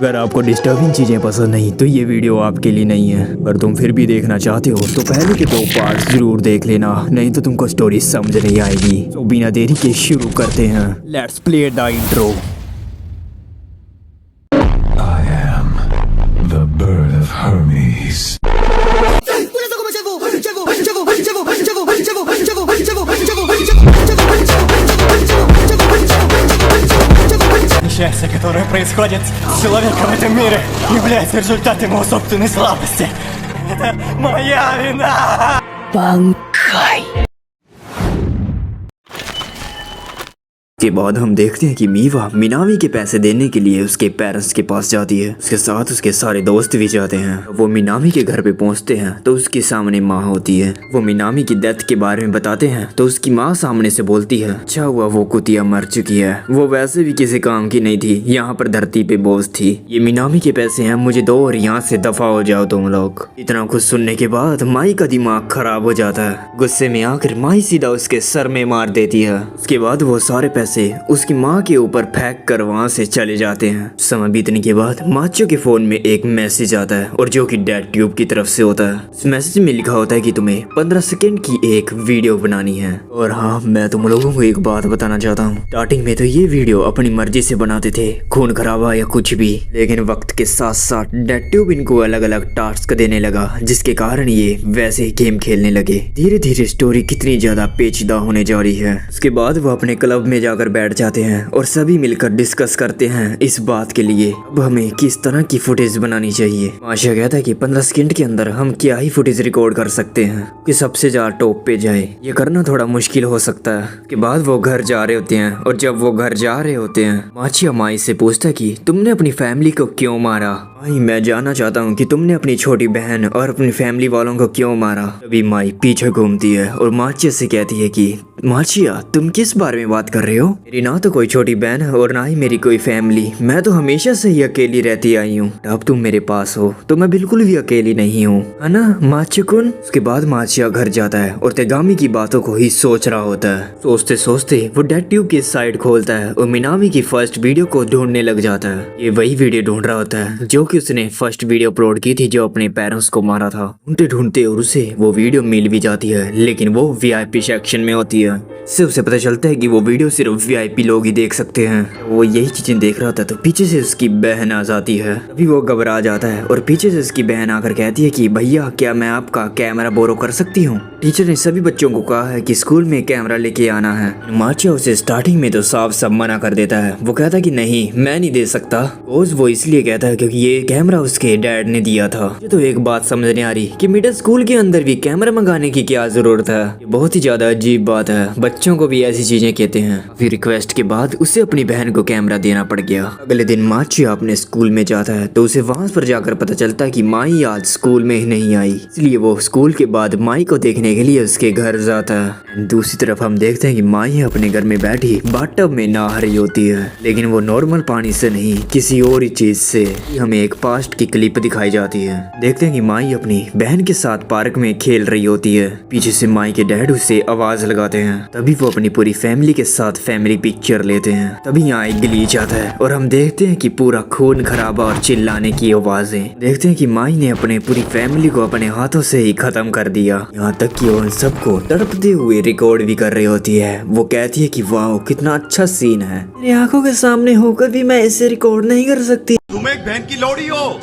अगर आपको डिस्टर्बिंग चीजें पसंद नहीं तो ये वीडियो आपके लिए नहीं है। अगर तुम फिर भी देखना चाहते हो तो पहले के 2 पार्ट्स जरूर देख लेना, नहीं तो तुमको स्टोरी समझ नहीं आएगी। तो बिना देरी के शुरू करते हैं। Let's play the intro. I am the bird of Hermes. Несчастье, которое происходит с человеком в этом мире, является результатом его собственной слабости. Это моя вина! के बाद हम देखते हैं कि मीवा मिनामी के पैसे देने के लिए उसके पेरेंट्स के पास जाती है। उसके साथ उसके सारे दोस्त भी जाते हैं। वो मिनामी के घर पे पहुंचते हैं तो उसके सामने माँ होती है। वो मिनामी की डेथ के बारे में बताते हैं तो उसकी माँ सामने से बोलती है, अच्छा हुआ वो कुतिया मर चुकी है, वो वैसे भी किसी काम की नहीं थी, यहाँ पर धरती पे बोझ थी। ये मिनामी के पैसे हैं, मुझे दो और यहाँ से दफा हो जाओ तुम लोग। इतना कुछ सुनने के बाद माई का दिमाग खराब हो जाता है। गुस्से में आकर माई सीधा उसके सर में मार देती है। उसके बाद वो सारे पैसे उसकी माँ के ऊपर फेंक कर वहाँ से चले जाते हैं। समय बीतने के बाद माचो के फोन में एक मैसेज आता है और जो कि डैड ट्यूब की तरफ से होता है। इस मैसेज में लिखा होता है कि तुम्हें 15 सेकंड की एक वीडियो बनानी है। और हाँ, मैं तुम लोगों को एक बात बताना चाहता हूँ। स्टार्टिंग में तो ये वीडियो अपनी मर्जी से बनाते थे, खून खराबा या कुछ भी, लेकिन वक्त के साथ साथ डैड ट्यूब इनको अलग अलग टास्क देने लगा, जिसके कारण ये वैसे ही गेम खेलने लगे। धीरे धीरे स्टोरी कितनी ज्यादा पेचीदा होने जा रही है। उसके बाद वो अपने क्लब में जाकर बैठ जाते हैं और सभी मिलकर डिस्कस करते हैं इस बात के लिए अब हमें किस तरह की फुटेज बनानी चाहिए। माशा कहता है कि 15 सेकंड के अंदर हम क्या ही फुटेज रिकॉर्ड कर सकते हैं कि सबसे ज्यादा टॉप पे जाए। ये करना थोड़ा मुश्किल हो सकता है। के बाद वो घर जा रहे होते हैं और जब वो घर जा रहे होते हैं माचिया माई से पूछता है कि तुमने अपनी फैमिली को क्यों मारा। माई, मैं जानना चाहता हूँ कि तुमने अपनी छोटी बहन और अपनी फैमिली वालों को क्यों मारा। तभी माई पीछे घूमती है और माचिया से कहती है कि माचिया, तुम किस बारे में बात कर रहे हो? मेरी ना तो कोई छोटी बहन है और ना ही मेरी कोई फैमिली। मैं तो हमेशा से ही अकेली रहती आई हूँ। अब तुम मेरे पास हो तो मैं बिल्कुल भी अकेली नहीं हूँ, है ना माचिया-कुन? उसके बाद माचिया घर जाता है और तेगामी की बातों को ही सोच रहा होता है। सोचते सोचते वो डैड ट्यूब की साइट खोलता है और मिनामी की फर्स्ट वीडियो को ढूंढने लग जाता है। ये वही वीडियो ढूंढ रहा होता है जो कि उसने फर्स्ट वीडियो अपलोड की थी, जो अपने पेरेंट्स को मारा था। ढूंढते ढूंढते और उसे वो वीडियो मिल भी जाती है, लेकिन वो VIP सेक्शन में होती है। इससे उसे पता चलता है कि वो वीडियो सिर्फ VIP लोग ही देख सकते हैं। वो यही चीजें देख रहा था तो पीछे से उसकी बहन आ जाती है। तभी वो घबरा जाता है और पीछे से उसकी बहन आकर कहती है कि भैया, क्या मैं आपका कैमरा बोरो कर सकती हूँ? टीचर ने सभी बच्चों को कहा है कि स्कूल में कैमरा लेके आना है। माचिया उसे स्टार्टिंग में तो साफ सब मना कर देता है। वो कहता है कि नहीं, मैं नहीं दे सकता। वो इसलिए कहता है क्योंकि ये कैमरा उसके डैड ने दिया था। ये तो एक बात समझ नहीं आ रही कि मिडिल स्कूल के अंदर भी कैमरा मंगाने की क्या जरूरत है। ये बहुत ही ज्यादा अजीब बात है। बच्चों को भी ऐसी चीजें कहते हैं। फिर रिक्वेस्ट के बाद उसे अपनी बहन को कैमरा देना पड़ गया। अगले दिन माचिया अपने स्कूल में जाता है तो उसे वहां पर जाकर पता चलता है कि माई आज स्कूल में ही नहीं आई, इसलिए वो स्कूल के बाद माई को देखने के लिए उसके घर जाता है। दूसरी तरफ हम देखते हैं कि माई अपने घर में बैठी बाथटब में नहा रही होती है, लेकिन वो नॉर्मल पानी से नहीं, किसी और ही चीज से। हमें एक पास्ट की क्लिप दिखाई जाती है। देखते हैं कि माई अपनी बहन के साथ पार्क में खेल रही होती है। पीछे से माई के डैड उसे आवाज लगाते हैं। तभी वो अपनी पूरी फैमिली के साथ फैमिली पिक्चर लेते हैं। तभी यहाँ एक ग्लीच आता है और हम देखते हैं कि पूरा खून खराबा और चिल्लाने की आवाजें। देखते हैं कि माई ने अपने पूरी फैमिली को अपने हाथों से ही खत्म कर दिया। यहाँ तक कि वो उन सबको तड़पते हुए रिकॉर्ड भी कर रही होती है। वो कहती है कि वाह, कितना अच्छा सीन है, मेरी आंखों के सामने होकर भी मैं इसे रिकॉर्ड नहीं कर सकती। तुम एक बहन की लोड़ी हो।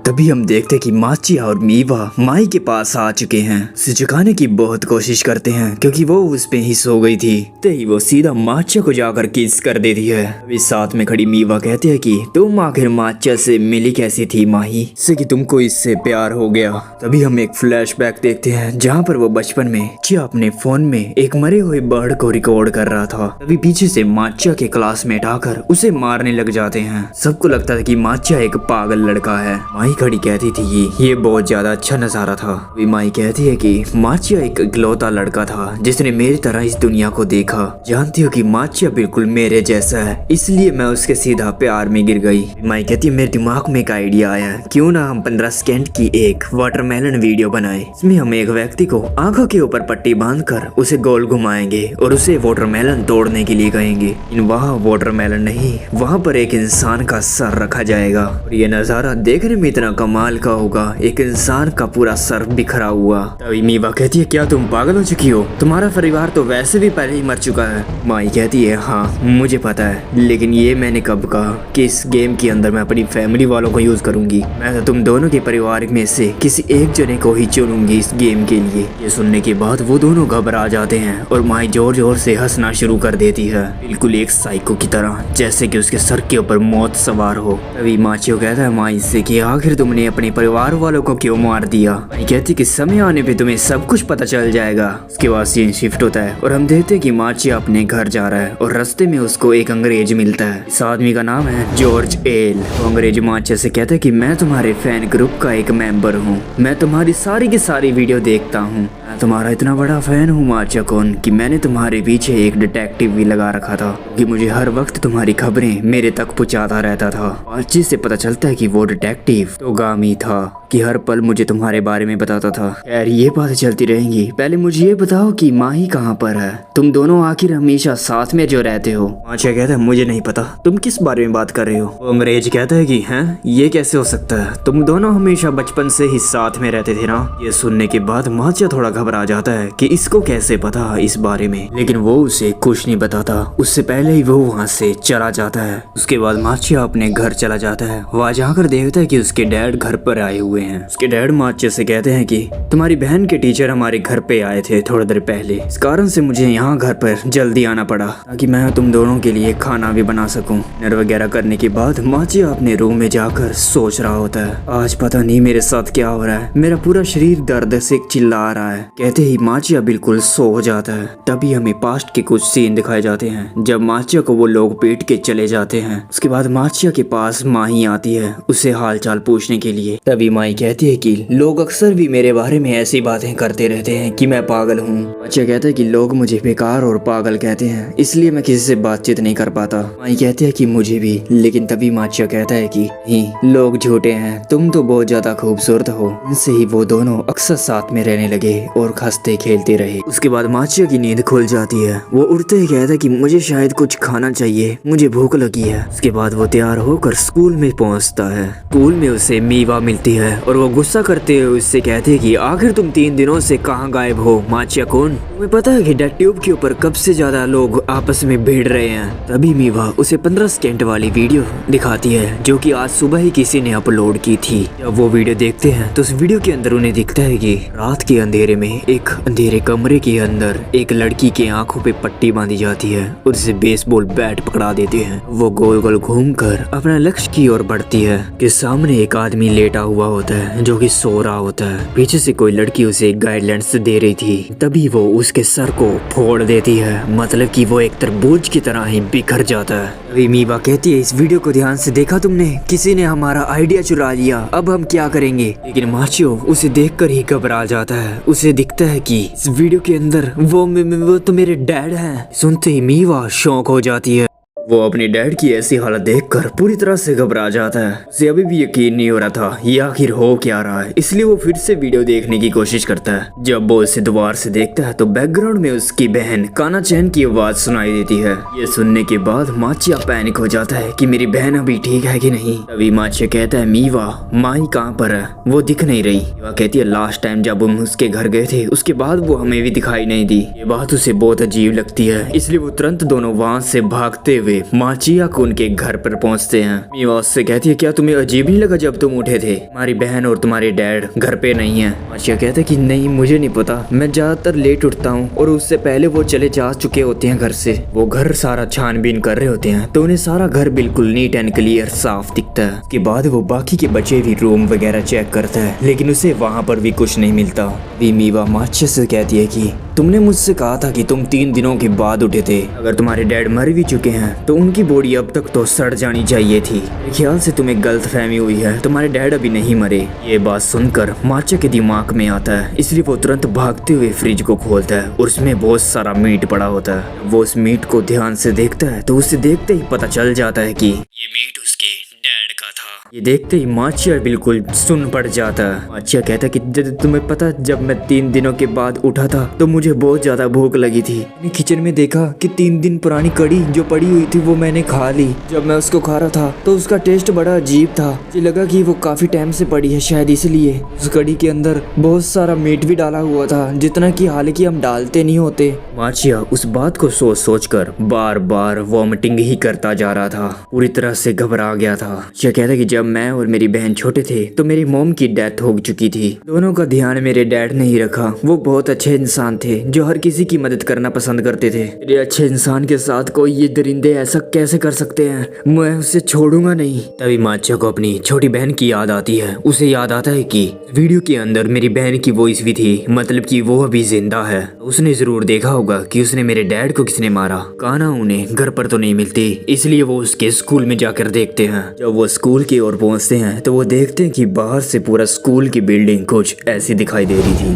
तभी हम देखते हैं कि माचिया और मीवा माई के पास आ चुके हैं। उसे जगाने की बहुत कोशिश करते हैं क्योंकि वो उस पे ही सो गई थी। तभी वो सीधा माचिया को जाकर किस कर देती है। अभी साथ में खड़ी मीवा कहती है कि तुम आखिर माचिया से मिली कैसी थी माही, इससे कि तुमको इससे प्यार हो गया। तभी हम एक फ्लैशबैक देखते हैं जहाँ पर वो बचपन में माचिया अपने फोन में एक मरे हुए बर्ड को रिकॉर्ड कर रहा था। तभी पीछे से माचिया के क्लासमेट आकर उसे मारने लग जाते हैं। सबको लगता था कि माचिया एक पागल लड़का है। माई खड़ी कहती थी कि ये बहुत ज्यादा अच्छा नजारा था। अभी माई कहती है कि माचिया एक इकलौता लड़का था जिसने मेरी तरह इस दुनिया को देखा। जानती हो कि माचिया बिल्कुल मेरे जैसा है, इसलिए मैं उसके सीधा प्यार में गिर गई। माई कहती है मेरे दिमाग में एक आइडिया आया, क्यों ना हम 15 सेकंड की एक वाटरमेलन वीडियो बनाए। इसमें हम एक व्यक्ति को आंखों के ऊपर पट्टी बांधकर उसे गोल घुमाएंगे और उसे वाटरमेलन तोड़ने के लिए कहेंगे। वहाँ वाटरमेलन नहीं, वहाँ पर एक इंसान का सर रखा जाएगा और ये नजारा देखने में इतना कमाल का होगा, एक इंसान का पूरा सर बिखरा हुआ। तभी मीवा कहती है क्या तुम पागल हो चुकी हो, तुम्हारा परिवार तो वैसे भी पहले ही मर चुका है। माई कहती है हाँ मुझे पता है, लेकिन ये मैंने कब कहा कि इस गेम के अंदर मैं अपनी फैमिली वालों को यूज करूंगी। मैं तो तुम दोनों के परिवार में से किसी एक जने को ही चुनूंगी इस गेम के लिए। ये सुनने के बाद वो दोनों घबरा जाते हैं और माई जोर जोर से हंसना शुरू कर देती है, बिल्कुल एक साइको की तरह, जैसे कि उसके सर के ऊपर मौत सवार हो। तभी माचियो कहता है माई से कि आखिर तुमने अपने परिवार वालों को क्यों मार दिया। माई कहती कि समय आने पे तुम्हें सब कुछ पता चल जाएगा। उसके बाद सीन शिफ्ट होता है और हम देखते हैं कि माचिया अपने घर जा रहा है और रास्ते में उसको एक अंग्रेज मिलता है। इस आदमी का नाम है जॉर्ज एल। तो अंग्रेज माचिया से कहता है कि मैं तुम्हारे फैन ग्रुप का एक मेंबर हूँ, मैं तुम्हारी सारी की सारी वीडियो देखता हूँ, मैं तुम्हारा इतना बड़ा फैन हूँ माचिया कौन कि मैंने तुम्हारे पीछे एक डिटेक्टिव भी लगा रखा था कि मुझे हर वक्त तुम्हारी खबरें मेरे तक पहुँचाता रहता था। बातचीत से पता चलता है कि वो डिटेक्टिव तोगामी था कि हर पल मुझे तुम्हारे बारे में बताता था। यार ये बातें चलती रहेंगी, पहले मुझे ये बताओ कि माही कहाँ पर है, तुम दोनों आखिर हमेशा साथ में जो रहते हो। माचिया कहता है मुझे नहीं पता, तुम किस बारे में बात कर रहे हो। वो अंग्रेज कहता है कि हैं ये कैसे हो सकता है, तुम दोनों हमेशा बचपन से ही साथ में रहते थे ना। ये सुनने के बाद माचिया थोड़ा घबरा जाता है कि इसको कैसे पता इस बारे में, लेकिन वो उसे कुछ नहीं बताता। उससे पहले ही वो वहाँ से चला जाता है। उसके बाद माचिया अपने घर चला जाता है। वहाँ जाकर देखता है कि उसके डैड घर पर आए हुए हैं। उसके डैड माचिया से कहते हैं कि तुम्हारी बहन के टीचर हमारे घर पे आए थे थोड़ी देर पहले, इस कारण से मुझे यहाँ घर पर जल्दी आना पड़ा ताकि मैं तुम दोनों के लिए खाना भी बना सकूं। डिनर वगैरह करने के बाद माचिया अपने रूम में जाकर सोच रहा होता है, आज पता नहीं मेरे साथ क्या हो रहा है, मेरा पूरा शरीर दर्द से चिल्ला रहा है। कहते ही माचिया बिल्कुल सो जाता है। तभी हमें पास्ट के कुछ सीन दिखाए जाते हैं जब माचिया को वो लोग पीट के चले जाते हैं। उसके बाद माचिया के पास माही आती है उसे हाल चाल पूछने के लिए। तभी माही कहती है कि लोग अक्सर भी मेरे बारे में ऐसी बातें करते रहते हैं कि मैं पागल हूँ। माचिया कहता है कि लोग मुझे बेकार और पागल कहते हैं, इसलिए मैं किसी से बातचीत नहीं कर पाता। माही कहती है कि मुझे भी, लेकिन तभी माचिया कहता है कि नहीं लोग झूठे हैं, तुम तो बहुत ज्यादा खूबसूरत हो। इनसे ही वो दोनों अक्सर साथ में रहने लगे और हंसते खेलते रहे। उसके बाद माचिया की नींद खुल जाती है। वो उठते ही कहता है कि मुझे शायद कुछ खाना चाहिए, मुझे भूख लगी है। उसके बाद वो तैयार होकर स्कूल में पहुंचता है। स्कूल में उसे मीवा मिलती है और वो गुस्सा करते हुए उससे कहते हैं कि आखिर तुम 3 दिनों से कहाँ गायब हो माचिया कौन, तुम्हें पता है कि डिटेक्टिव के ऊपर कब से ज्यादा लोग आपस में भिड़ रहे हैं। तभी मीवा उसे 15 सेकंड वाली वीडियो दिखाती है जो कि आज सुबह ही किसी ने अपलोड की थी। जब वो वीडियो देखते हैं तो उस वीडियो के अंदर उन्हें दिखता है कि रात के अंधेरे में एक अंधेरे कमरे के अंदर एक लड़की के आंखों पे पट्टी बांधी जाती है और उसे बेसबॉल बैट पकड़ा देते हैं। वो गोल गोल घूमकर अपने लक्ष्य की ओर बढ़ती है कि सामने एक आदमी लेटा हुआ होता है जो कि सो रहा होता है। पीछे से कोई लड़की उसे गाइडलाइंस दे रही थी। तभी वो उसके सर को फोड़ देती है, मतलब कि वो एक तरबूज की तरह ही बिखर जाता है। तभी मीवा कहती है इस वीडियो को ध्यान से देखा तुमने, किसी ने हमारा आइडिया चुरा लिया, अब हम क्या करेंगे। लेकिन माचियो उसे देखकर ही घबरा जाता है। उसे दिखता है कि इस वीडियो के अंदर वो तो मेरे डैड हैं। सुनते ही मीवा शौक हो जाती है। वो अपने डैड की ऐसी हालत देखकर पूरी तरह से घबरा जाता है। उसे अभी भी यकीन नहीं हो रहा था ये आखिर हो क्या रहा है, इसलिए वो फिर से वीडियो देखने की कोशिश करता है। जब वो उसे दोबारा से देखता है तो बैकग्राउंड में उसकी बहन काना चैन की आवाज सुनाई देती है। ये सुनने के बाद माचिया पैनिक हो जाता है कि मेरी बहन अभी ठीक है कि नहीं। तभी माचिया कहता है मीवा माही कहाँ पर है, वो दिख नहीं रही। मीवा कहती है लास्ट टाइम जब हम उसके घर गए थे उसके बाद वो हमें भी दिखाई नहीं दी। ये बात उसे बहुत अजीब लगती है, इसलिए वो तुरंत दोनों वहाँ से भागते हुए माचिया को उनके घर पर पहुंचते हैं। मीवा उससे कहती है क्या तुम्हें अजीब नहीं लगा जब तुम उठे थे, हमारी बहन और तुम्हारे डैड घर पे नहीं है। माचिया कहता है कि नहीं मुझे नहीं पता, मैं ज्यादातर लेट उठता हूँ और उससे पहले वो चले जा चुके होते हैं घर से। वो घर सारा छानबीन कर रहे होते हैं तो उन्हें सारा घर बिल्कुल नीट एंड क्लियर साफ दिखता है। उसके बाद वो बाकी के बचे भी रूम वगैरह चेक करता है लेकिन उसे वहाँ पर भी कुछ नहीं मिलता। अभी मीवा माचिया से कहती है कि तुमने मुझसे कहा था कि तुम 3 दिनों के बाद उठे थे। अगर तुम्हारे डैड मर भी चुके हैं तो उनकी बॉडी अब तक तो सड़ जानी चाहिए थी। मेरे ख्याल से तुम्हें गलतफहमी हुई है, तुम्हारे डैड अभी नहीं मरे। ये बात सुनकर माचिया के दिमाग में आता है, इसलिए वो तुरंत भागते हुए फ्रिज को खोलता है और उसमें बहुत सारा मीट पड़ा होता है। वो उस मीट को ध्यान से देखता है तो उसे देखते ही पता चल जाता है कि ये मीट उसके डैड का था। ये देखते ही माचिया बिल्कुल सुन पड़ जाता है। माचिया कहता है कि तुम्हें पता, जब मैं 3 दिनों के बाद उठा था तो मुझे बहुत ज्यादा भूख लगी थी। मैंने किचन में देखा कि 3 दिन पुरानी कड़ी जो पड़ी हुई थी वो मैंने खा ली। जब मैं उसको खा रहा था तो उसका टेस्ट बड़ा अजीब था। मुझे लगा कि वो काफी टाइम से पड़ी है, शायद इसलिए। उस कड़ी के अंदर बहुत सारा मीट भी डाला हुआ था, जितना कि हालांकि हम डालते नहीं होते। माचिया उस बात को सोच सोच कर बार बार वॉमिटिंग ही करता जा रहा था, पूरी तरह से घबरा गया था। यह कहता कि जब मैं और मेरी बहन छोटे थे तो मेरी मॉम की डेथ हो चुकी थी। दोनों का ध्यान मेरे डैड ने ही रखा। वो बहुत अच्छे इंसान थे जो हर किसी की मदद करना पसंद करते थे। मेरे अच्छे इंसान के साथ कोई ये दरिंदे ऐसा कैसे कर सकते हैं? मैं उसे छोड़ूंगा नहीं। तभी माचिया को अपनी छोटी बहन की याद आती है। उसे याद आता है कि वीडियो के अंदर मेरी बहन की वॉइस भी थी, मतलब कि वो अभी जिंदा है। उसने जरूर देखा होगा कि उसने मेरे डैड को किसने मारा। कान्हा उन्हें घर पर तो नहीं मिलती, इसलिए वो उसके स्कूल में जाकर देखते हैं। जब वो स्कूल की ओर पहुंचते हैं तो वो देखते हैं कि बाहर से पूरा स्कूल की बिल्डिंग कुछ ऐसी दिखाई दे रही थी।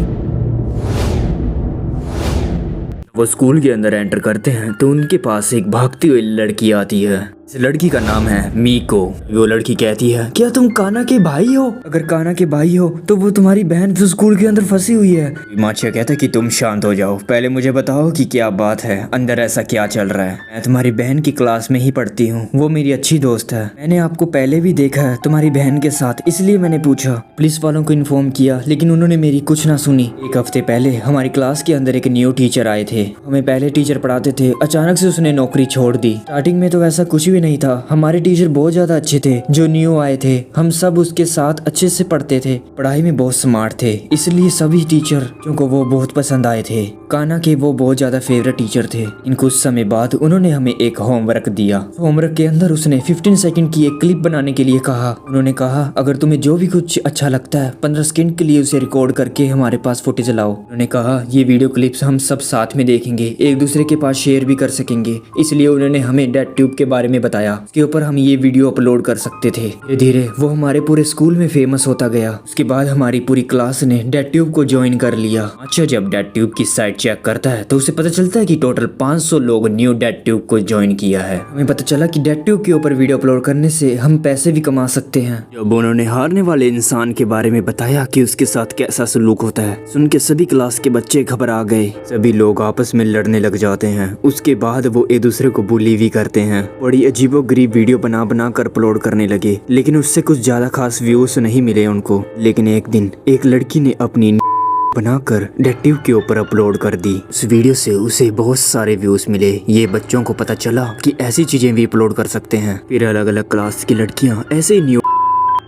वो स्कूल के अंदर एंटर करते हैं तो उनके पास एक भागती हुई लड़की आती है। इस लड़की का नाम है मीको। वो लड़की कहती है, क्या तुम कान्हा के भाई हो? अगर कान्हा के भाई हो तो वो तुम्हारी बहन तो स्कूल के अंदर फंसी हुई है। माचिया कहता है कि तुम शांत हो जाओ, पहले मुझे बताओ कि क्या बात है, अंदर ऐसा क्या चल रहा है। मैं तुम्हारी बहन की क्लास में ही पढ़ती हूँ, वो मेरी अच्छी दोस्त है। मैंने आपको पहले भी देखा है तुम्हारी बहन के साथ, इसलिए मैंने पूछा। पुलिस वालों को इन्फॉर्म किया लेकिन उन्होंने मेरी कुछ ना सुनी। 1 हफ्ते पहले हमारी क्लास के अंदर एक न्यू टीचर आए थे। हमें पहले टीचर पढ़ाते थे, अचानक से उसने नौकरी छोड़ दी। स्टार्टिंग में तो ऐसा कुछ भी नहीं था, हमारे टीचर बहुत ज्यादा अच्छे थे। जो न्यू आए थे हम सब उसके साथ अच्छे से पढ़ते थे, पढ़ाई में बहुत स्मार्ट थे, इसलिए सभी टीचर को वो बहुत पसंद आए थे। कान्हा के वो बहुत ज्यादा फेवरेट टीचर थे। इन कुछ समय बाद उन्होंने हमें एक होमवर्क दिया। होमवर्क के अंदर उसने 15 सेकंड की एक क्लिप बनाने के लिए कहा। उन्होंने कहा अगर तुम्हें जो भी कुछ अच्छा लगता है 15 सेकंड के लिए उसे रिकॉर्ड करके हमारे पास फुटेज लाओ। उन्होंने कहा ये वीडियो क्लिप्स हम सब साथ में देखेंगे, एक दूसरे के पास शेयर भी कर सकेंगे, इसलिए उन्होंने हमें डेड ट्यूब के बारे में बताया। उसके ऊपर हम ये वीडियो अपलोड कर सकते थे। धीरे धीरे वो हमारे पूरे स्कूल में फेमस होता गया। उसके बाद हमारी पूरी क्लास ने डेड ट्यूब को ज्वाइन कर लिया। अच्छा, जब डेड ट्यूब की साइट चेक करता है तो उसे पता चलता है कि टोटल 500 लोग न्यू डेड ट्यूब को ज्वाइन किया है। हमें पता चला कि डेड ट्यूब के ऊपर वीडियो अपलोड करने से हम पैसे भी कमा सकते हैं। जब उन्होंने हारने वाले इंसान के बारे में बताया कि उसके साथ कैसा सलूक होता है, सुन के सभी क्लास के बच्चे घबरा गए। सभी लोग आपस में लड़ने लग जाते हैं। उसके बाद वो एक दूसरे को बुली भी करते हैं। बड़ी अजीबोगरीब वीडियो बना कर अपलोड करने लगे, लेकिन उससे कुछ ज्यादा खास व्यूज नहीं मिले उनको। लेकिन एक दिन एक लड़की ने अपनी बनाकर डेड ट्यूब के ऊपर अपलोड कर दी। उस वीडियो से उसे बहुत सारे व्यूज मिले। ये बच्चों को पता चला कि ऐसी चीजें भी अपलोड कर सकते हैं। फिर अलग अलग क्लास की लड़कियां ऐसे ही न्यू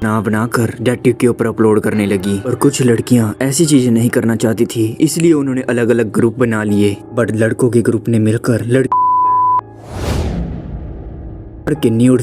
बनाकर डेड ट्यूब के ऊपर अपलोड करने लगी। और कुछ लड़कियां ऐसी चीजें नहीं करना चाहती थी, इसलिए उन्होंने अलग अलग ग्रुप बना लिए। बट लड़कों के ग्रुप ने मिलकर के न्यूड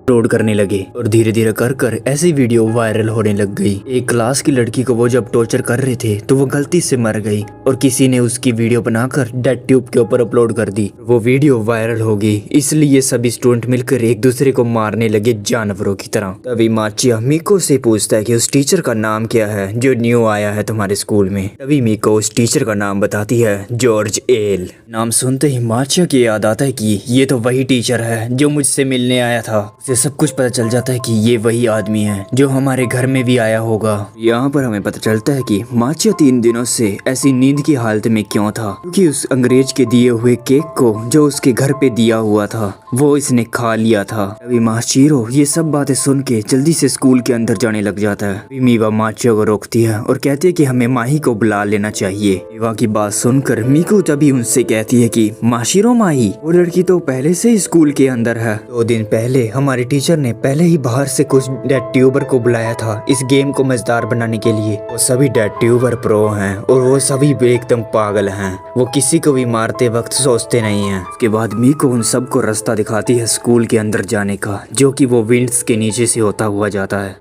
अपलोड करने लगे और धीरे धीरे कर ऐसी वीडियो वायरल होने लग गई। एक क्लास की लड़की को वो जब टॉर्चर कर रहे थे तो वो गलती से मर गई और किसी ने उसकी वीडियो बनाकर डेड ट्यूब के ऊपर अपलोड कर दी। वो वीडियो वायरल हो गई, इसलिए सभी स्टूडेंट मिलकर एक दूसरे को मारने लगे जानवरों की तरह। तभी माचिया मीको से पूछता है कि उस टीचर का नाम क्या है जो न्यू आया है तुम्हारे स्कूल में। तभी मीको उस टीचर का नाम बताती है, जॉर्ज एल। नाम सुनते ही माचिया की याद आता है कि ये तो वही टीचर है जो मुझसे मिलने आया था। सब कुछ पता चल जाता है कि ये वही आदमी है जो हमारे घर में भी आया होगा। यहाँ पर हमें पता चलता है कि माचिया 3 दिनों से ऐसी नींद की हालत में क्यों था, क्योंकि उस अंग्रेज के दिए हुए केक को जो उसके घर पे दिया हुआ था वो इसने खा लिया था। अभी माचिरो ये सब बातें सुन के जल्दी से स्कूल के अंदर जाने लग जाता है। मीवा माचिया को रोकती है और कहती है कि हमें माही को बुला लेना चाहिए। मीवा की बात सुनकर मीको तभी उनसे कहती है कि माशिरो माही, वो लड़की तो पहले से ही स्कूल के अंदर है। 2 दिन पहले हमारे टीचर ने पहले ही बाहर से कुछ डेड ट्यूबर को बुलाया था इस गेम को मजेदार बनाने के लिए। वो सभी डेड ट्यूबर प्रो हैं और वो सभी एकदम पागल हैं। वो किसी को भी मारते वक्त सोचते नहीं हैं। उसके बाद मीको उन सबको रास्ता दिखाती है स्कूल के अंदर जाने का, जो कि वो विंड्स के नीचे से होता हुआ जाता है।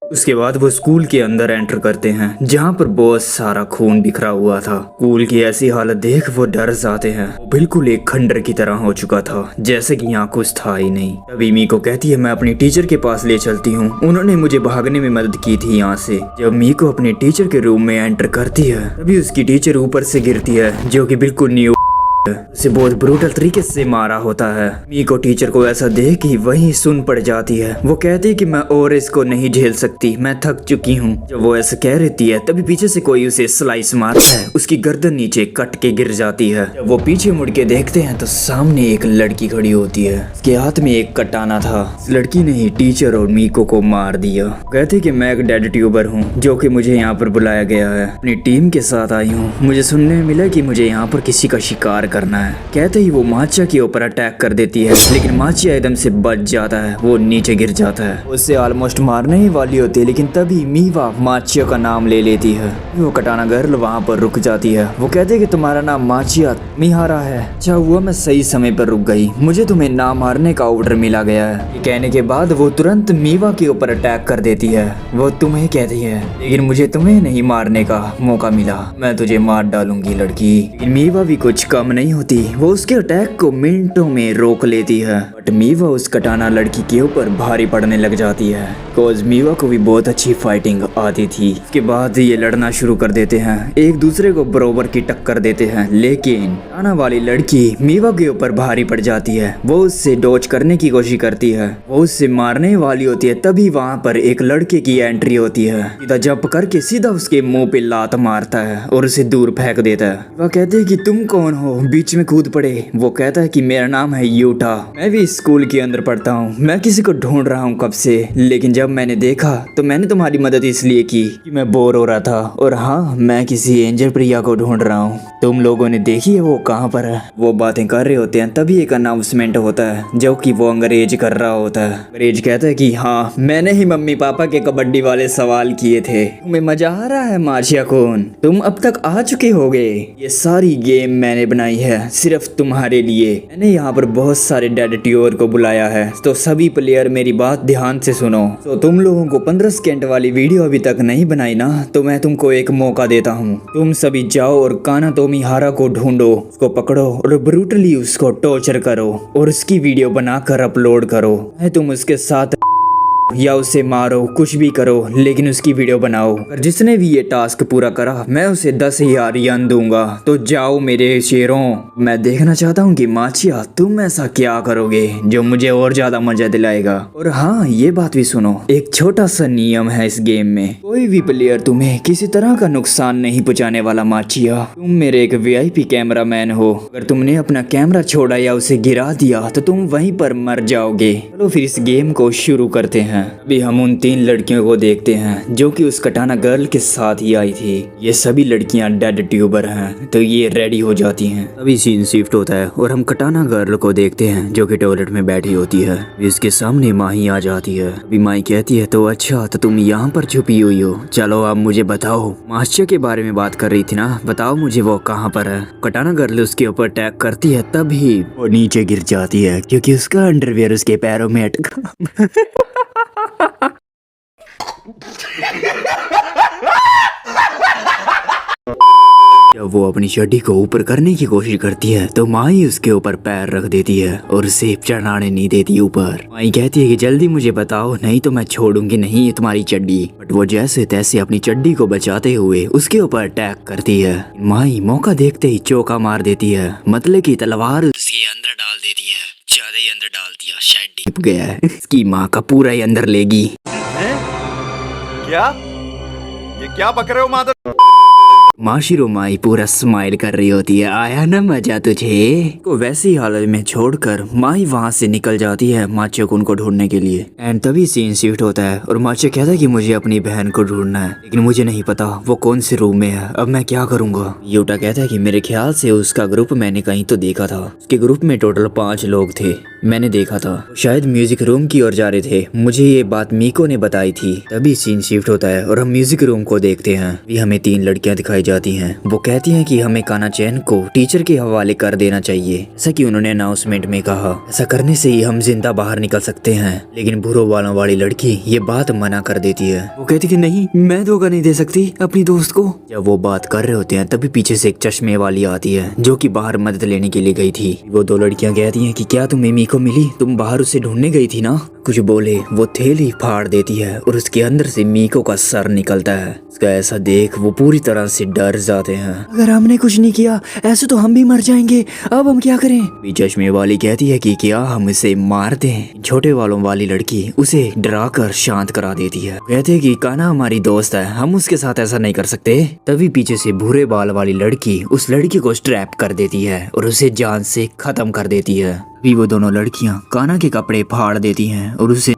उसके बाद वो स्कूल के अंदर एंटर करते हैं जहाँ पर बहुत सारा खून बिखरा हुआ था। स्कूल की ऐसी हालत देख वो डर जाते हैं। वो बिल्कुल एक खंडर की तरह हो चुका था, जैसे कि यहाँ कुछ था ही नहीं। तभी मीको कहती है मैं अपनी टीचर के पास ले चलती हूँ, उन्होंने मुझे भागने में मदद की थी यहाँ से। जब मीको अपने टीचर के रूम में एंटर करती है तभी उसकी टीचर ऊपर से गिरती है, जो कि बिल्कुल न्यू उसे बहुत ब्रूटल तरीके से मारा होता है। मीको टीचर को ऐसा देख ही वहीं सुन पड़ जाती है। वो कहती है कि मैं और इसको नहीं झेल सकती, मैं थक चुकी हूँ। जब वो ऐसा कह रहती है तभी पीछे से कोई उसे स्लाइस मारता है, उसकी गर्दन नीचे कट के गिर जाती है। जब वो पीछे मुड़ के देखते हैं तो सामने एक लड़की खड़ी होती है, उसके हाथ में एक कटाना था। इस लड़की ने ही टीचर और मीको को मार दिया। कहती कि मैं एक डेड ट्यूबर हूँ जो कि मुझे यहाँ पर बुलाया गया है, अपनी टीम के साथ आई हूँ। मुझे सुनने में मिला कि मुझे यहाँ पर किसी का शिकार करना है। कहते ही वो माचिया के ऊपर अटैक कर देती है, लेकिन माचिया एकदम से बच जाता है, वो नीचे गिर जाता है। उससे ऑलमोस्ट मारने ही वाली होती है, लेकिन तभी मीवा माचिया का नाम ले लेती है। वो कटाना गर्ल वहाँ पर रुक जाती है। वो कहते हैं कि तुम्हारा नाम माचिया मिहारा है। अच्छा हुआ मैं सही समय पर रुक गई, मुझे तुम्हें ना मारने का ऑर्डर मिला गया है। ये कहने के बाद वो तुरंत मीवा के ऊपर अटैक कर देती है। वो तुम्हें कहती है लेकिन मुझे तुम्हें नहीं मारने का मौका मिला, मैं तुझे मार डालूंगी लड़की। लेकिन मीवा भी कुछ कम नहीं होती, वो उसके अटैक को मिनटों में रोक लेती है। बट मीवा उस कटाना लड़की के ऊपर भारी पड़ने लग जाती है, बिकॉज मीवा को भी बहुत अच्छी फाइटिंग आती थी। उसके बाद ये लड़ना शुरू कर देते हैं, एक दूसरे को बराबर की टक्कर देते हैं। लेकिन कटाना वाली लड़की मीवा के ऊपर भारी पड़ जाती है, वो उससे डॉज करने की कोशिश करती है, वो उससे मारने वाली होती है। तभी वहाँ पर एक लड़के की एंट्री होती है, सीधा जंप करके सीधा उसके मुंह पे लात मारता है और उसे दूर फेंक देता है। वह कहते हैं कि तुम कौन हो, बीच में कूद पड़े। वो कहता है कि मेरा नाम है यूटा, मैं भी स्कूल के अंदर पढ़ता हूँ, मैं किसी को ढूंढ रहा हूँ कब से, लेकिन जब मैंने देखा तो मैंने तुम्हारी मदद इसलिए की कि मैं बोर हो रहा था। और हाँ, मैं किसी एंजल प्रिया को ढूंढ रहा हूँ, तुम लोगों ने देखी है वो कहाँ पर है। वो बातें कर रहे होते हैं तभी एक अनाउंसमेंट होता है जो कि वो अंग्रेज कर रहा होता है। अंग्रेज कहता है कि हाँ, मैंने ही मम्मी पापा के कबड्डी वाले सवाल किए थे, तुम्हें मजा आ रहा है मार्शिया कौन, तुम अब तक आ चुके होगे। ये सारी गेम मैंने बनाई है सिर्फ तुम्हारे लिए। मैंने यहाँ पर बहुत सारे डेड ट्यूबर को बुलाया है, तो सभी प्लेयर मेरी बात ध्यान से सुनो। तो तुम लोगों को 15 सेकंड वाली वीडियो अभी तक नहीं बनाई ना, तो मैं तुमको एक मौका देता हूँ। तुम सभी जाओ और काना तोमिहारा को ढूंढो, उसको पकड़ो और ब्रूटली उसको टॉर्चर करो और उसकी वीडियो बनाकर अपलोड करो। मैं तुम उसके साथ या उसे मारो, कुछ भी करो, लेकिन उसकी वीडियो बनाओ। और जिसने भी ये टास्क पूरा करा मैं उसे 10,000 यन दूंगा। तो जाओ मेरे शेरों, मैं देखना चाहता हूँ कि माचिया तुम ऐसा क्या करोगे जो मुझे और ज्यादा मजा दिलाएगा। और हाँ, ये बात भी सुनो, एक छोटा सा नियम है इस गेम में, कोई भी प्लेयर तुम्हें किसी तरह का नुकसान नहीं पहुँचाने वाला। माचिया तुम मेरे एक VIP कैमरा मैन हो, अगर तुमने अपना कैमरा छोड़ा या उसे गिरा दिया तो तुम वहीं पर मर जाओगे। चलो फिर इस गेम को शुरू करते हैं। अभी हम उन 3 लड़कियों को देखते हैं जो कि उस कटाना गर्ल के साथ ही आई थी। ये सभी लड़कियां डेड ट्यूबर हैं, तो ये रेडी हो जाती हैं। अभी सीन शिफ्ट होता है और हम कटाना गर्ल को देखते हैं जो कि टॉयलेट में बैठी होती है। इसके सामने माही आ जाती है। अभी माही कहती है तो अच्छा, तो तुम यहाँ पर छुपी हुई हो, चलो अब मुझे बताओ, मास्टर के बारे में बात कर रही थी ना, बताओ मुझे वो कहाँ पर है। कटाना गर्ल उसके ऊपर अटैक करती है, तभी वो नीचे गिर जाती है क्योंकि उसका अंडरवियर उसके पैरों में अटका। जब वो अपनी चड्डी को ऊपर करने की कोशिश करती है तो माई उसके ऊपर पैर रख देती है और उसे चढ़ाने नहीं देती ऊपर। माई कहती है कि जल्दी मुझे बताओ, नहीं तो मैं छोड़ूंगी नहीं तुम्हारी चड्डी। बट वो जैसे तैसे अपनी चड्डी को बचाते हुए उसके ऊपर अटैक करती है। माई मौका देखते ही चौका मार देती है, मतलब की तलवार उसके अंदर डाल देती है। ज्यादा ही अंदर डाल दिया, शायद डिप गया है, इसकी माँ का पूरा ही अंदर लेगी। क्या? ये क्या बक रहे हो मादर? माशिरो माई पूरा स्माइल कर रही होती है, आया ना मजा तुझे। को वैसी हालत में छोड़कर माई वहाँ से निकल जाती है माचिया को उनको ढूंढने के लिए। एंड तभी सीन शिफ्ट होता है और माचिया कहता है कि मुझे अपनी बहन को ढूंढना है, लेकिन मुझे नहीं पता वो कौन से रूम में है, अब मैं क्या करूँगा। यूटा कहता है कि मेरे ख्याल से उसका ग्रुप मैंने कहीं तो देखा था, उसके ग्रुप में टोटल 5 लोग थे, मैंने देखा था, शायद म्यूजिक रूम की ओर जा रहे थे, मुझे ये बात मीको ने बताई थी। तभी सीन शिफ्ट होता है और हम म्यूजिक रूम को देखते हैं। अभी हमें 3 लड़कियां दिखाई जाती हैं। वो कहती हैं कि हमें काना चैन को टीचर के हवाले कर देना चाहिए, जैसा कि उन्होंने अनाउंसमेंट में कहा। ऐसा करने से ही हम जिंदा बाहर निकल सकते हैं। लेकिन भूरों वालों वाली लड़की ये बात मना कर देती है। वो कहती कि नहीं, मैं धोखा नहीं दे सकती अपनी दोस्त को। जब वो बात कर रहे होते हैं तभी पीछे से एक चश्मे वाली आती है जो कि बाहर मदद लेने के लिए गई थी। वो दो लड़कियां कहती हैं कि क्या तुम मिमी को मिली, तुम बाहर उसे ढूंढने गई थी ना। कुछ बोले वो थैली फाड़ देती है और उसके अंदर से मीको का सर निकलता है। उसका ऐसा देख वो पूरी तरह से डर जाते हैं। अगर हमने कुछ नहीं किया ऐसे तो हम भी मर जाएंगे, अब हम क्या करें। चश्मे वाली कहती है कि क्या हम इसे मार दें। छोटे वालों वाली लड़की उसे डरा कर शांत करा देती है। कहते हैं कि काना हमारी दोस्त है, हम उसके साथ ऐसा नहीं कर सकते। तभी पीछे से भूरे बाल वाली लड़की उस लड़की को स्ट्रैप कर देती है और उसे जान से खत्म कर देती है। भी वो दोनों लड़कियां काना के कपड़े फाड़ देती हैं और उसे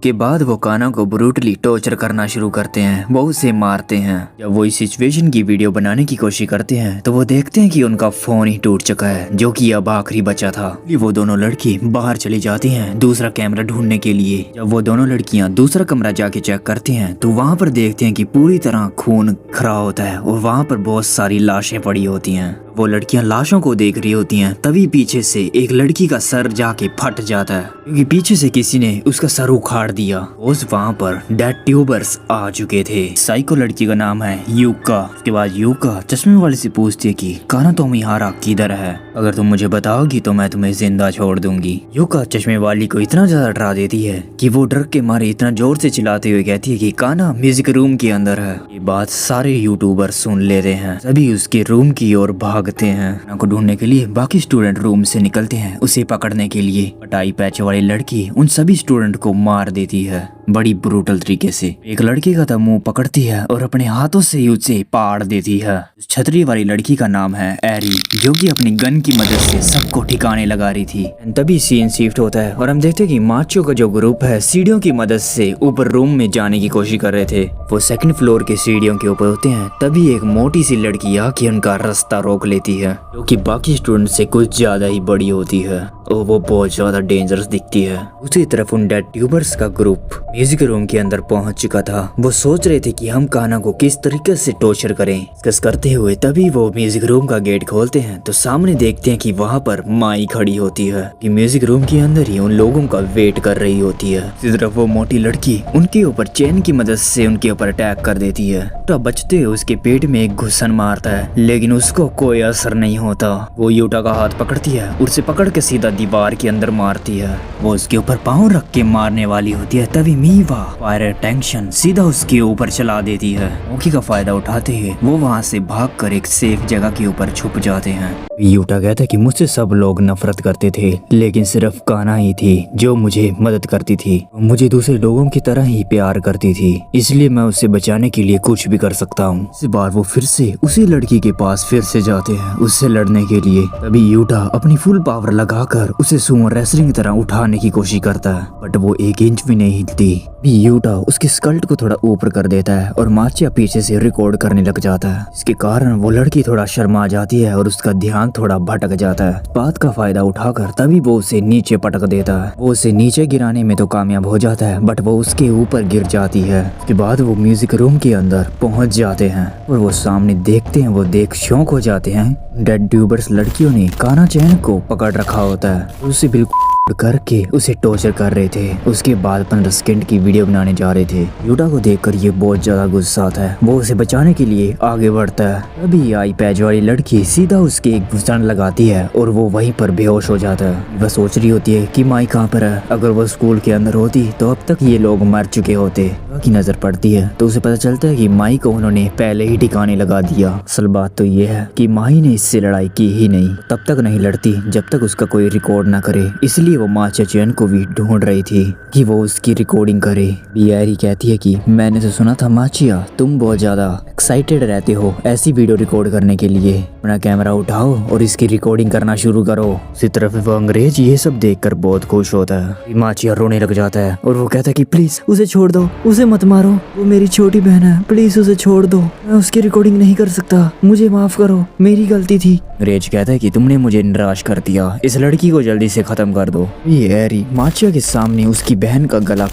के बाद वो काना को ब्रूटली टॉर्चर करना शुरू करते हैं। वो उसे मारते हैं। जब वो इस सिचुएशन की वीडियो बनाने की कोशिश करते हैं तो वो देखते हैं कि उनका फोन ही टूट चुका है जो कि अब आखिरी बचा था। वो दोनों लड़की बाहर चली जाती हैं दूसरा कैमरा ढूंढने के लिए। जब वो दोनों लड़कियां दूसरा कमरा जाके चेक करती हैं तो वहाँ पर देखते हैं कि पूरी तरह खून खरा होता है और वहाँ पर बहुत सारी लाशें पड़ी होती हैं। वो लड़कियां लाशों को देख रही होती हैं तभी पीछे से एक लड़की का सर जाके फट जाता है क्योंकि पीछे से किसी ने उसका सर उखाड़ दिया। उस वहाँ पर डेड ट्यूबर्स आ चुके थे। साइको लड़की का नाम है यूका। उसके बाद यूका चश्मे वाले से पूछती है कि काना तुम्हारा किधर है, अगर तुम मुझे बताओगी तो मैं तुम्हें जिंदा छोड़ दूंगी। यूका चश्मे वाली को इतना ज्यादा डरा देती है कि वो डर के मारे इतना जोर से चिल्लाते हुए कहती है कि काना म्यूजिक रूम के अंदर है। ये बात सारे यूट्यूबर सुन लेते हैं। सभी उसके रूम की ओर भागते हैं। काना को ढूंढने के लिए बाकी स्टूडेंट रूम से निकलते हैं उसे पकड़ने के लिए। पटाई पैच वाली लड़की उन सभी स्टूडेंट को मार देती है बड़ी ब्रूटल तरीके से। एक लड़के का तो मुंह पकड़ती है और अपने हाथों से ही उसे पाड़ देती है। छतरी वाली लड़की का नाम है एरी जो कि अपनी गन की मदद से सबको ठिकाने लगा रही थी। तभी सीन शिफ्ट होता है और हम देखते हैं कि माचो का जो ग्रुप है सीढ़ियों की मदद से ऊपर रूम में जाने की कोशिश कर रहे थे। वो सेकंड फ्लोर के सीढ़ियों के ऊपर होते हैं तभी एक मोटी सी लड़की आके उनका रास्ता रोक लेती है जो कि बाकी स्टूडेंट से कुछ ज्यादा ही बड़ी होती है और वो बहुत ज्यादा डेंजरस दिखती है। उसी तरफ उन डेड ट्यूबर्स का ग्रुप म्यूजिक रूम के अंदर पहुंच चुका था। वो सोच रहे थे कि हम काना को किस तरीके से टॉर्चर करें। डिस्कस करते हुए तभी वो म्यूजिक रूम का गेट खोलते हैं तो सामने देखते हैं कि वहाँ पर माई खड़ी होती है कि म्यूजिक रूम के अंदर ही उन लोगों का वेट कर रही होती है। इसी तरफ वो मोटी लड़की उनके ऊपर चेन की मदद से उनके ऊपर अटैक कर देती है। तो बचते हुए उसके पेट में एक घुसन मारता है लेकिन उसको कोई असर नहीं होता। वो यूटा का हाथ पकड़ती है, उसे पकड़ के सीधा दीवार के अंदर मारती है। वो उसके ऊपर पाँव रख के मारने वाली होती है तभी मीवा फायर टेंशन सीधा उसके ऊपर चला देती है। मौके का फायदा उठाते हुए वो वहाँ से भागकर एक सेफ जगह के ऊपर छुप जाते हैं। यूटा कहता है कि मुझसे सब लोग नफरत करते थे लेकिन सिर्फ काना ही थी जो मुझे मदद करती थी, मुझे दूसरे लोगों की तरह ही प्यार करती थी, इसलिए मैं उसे बचाने के लिए कुछ भी कर सकता हूँ। इस बार वो फिर से उसी लड़की के पास फिर से जाते हैं उससे लड़ने के लिए। तभी यूटा अपनी फुल पावर लगाकर उसे सुमो रेसलिंग की तरह उठाने की कोशिश करता है बट वो 1 इंच भी नहीं हिलती। यूटा उसके स्कल्ट को थोड़ा ऊपर कर देता है और माचिया पीछे से रिकॉर्ड करने लग जाता है। इसके कारण वो लड़की थोड़ा शर्मा जाती है और उसका ध्यान थोड़ा भटक जाता है। बात का फायदा उठाकर तभी वो उसे नीचे पटक देता है। वो उसे नीचे गिराने में तो कामयाब हो जाता है बट वो उसके ऊपर गिर जाती है। उसके बाद वो म्यूजिक रूम के अंदर पहुंच जाते हैं और वो सामने देखते हैं। वो देख शौक हो जाते हैं डेड ट्यूबर्स लड़कियों ने काना चैन को पकड़ रखा होता है, उसे बिल्कुल करके उसे टॉर्चर कर रहे थे। उसके बाद 15 सेकंड की वीडियो बनाने जा रहे थे। यूटा को देखकर ये बहुत ज्यादा गुस्सा आता है। वो उसे बचाने के लिए आगे बढ़ता है। तभी आई पैच वाली लड़की सीधा उसके एक घुसन लगाती है और वो वहीं पर बेहोश हो जाता है। वह सोच रही होती है कि माई कहाँ पर है, अगर वो स्कूल के अंदर होती तो अब तक ये लोग मर चुके होते। की नजर पड़ती है तो उसे पता चलता है कि माई को उन्होंने पहले ही ठिकाने लगा दिया। असल बात तो ये है कि माई ने इससे लड़ाई की ही नहीं, तब तक नहीं लड़ती जब तक उसका कोई रिकॉर्ड ना करे। इसलिए वो माचिया चैन को भी ढूंढ रही थी कि वो उसकी रिकॉर्डिंग करे। बियारी कहती है कि मैंने तो सुना था माचिया तुम बहुत ज्यादा एक्साइटेड रहते हो ऐसी वीडियो रिकॉर्ड करने के लिए, अपना कैमरा उठाओ और इसकी रिकॉर्डिंग करना शुरू करो। इसी तरफ वो अंग्रेज ये सब देखकर बहुत खुश होता है। माचिया रोने लग जाता है और वो कहता है कि प्लीज उसे छोड़ दो, उसे मत मारो, वो मेरी छोटी बहन है, प्लीज उसे छोड़ दो, मैं उसकी रिकॉर्डिंग नहीं कर सकता, मुझे माफ करो, मेरी गलती थी। अंग्रेज कहता है कि तुमने मुझे निराश कर दिया, इस लड़की को जल्दी से खत्म कर दो। ये हैरी माचिया के सामने उसकी बहन का गला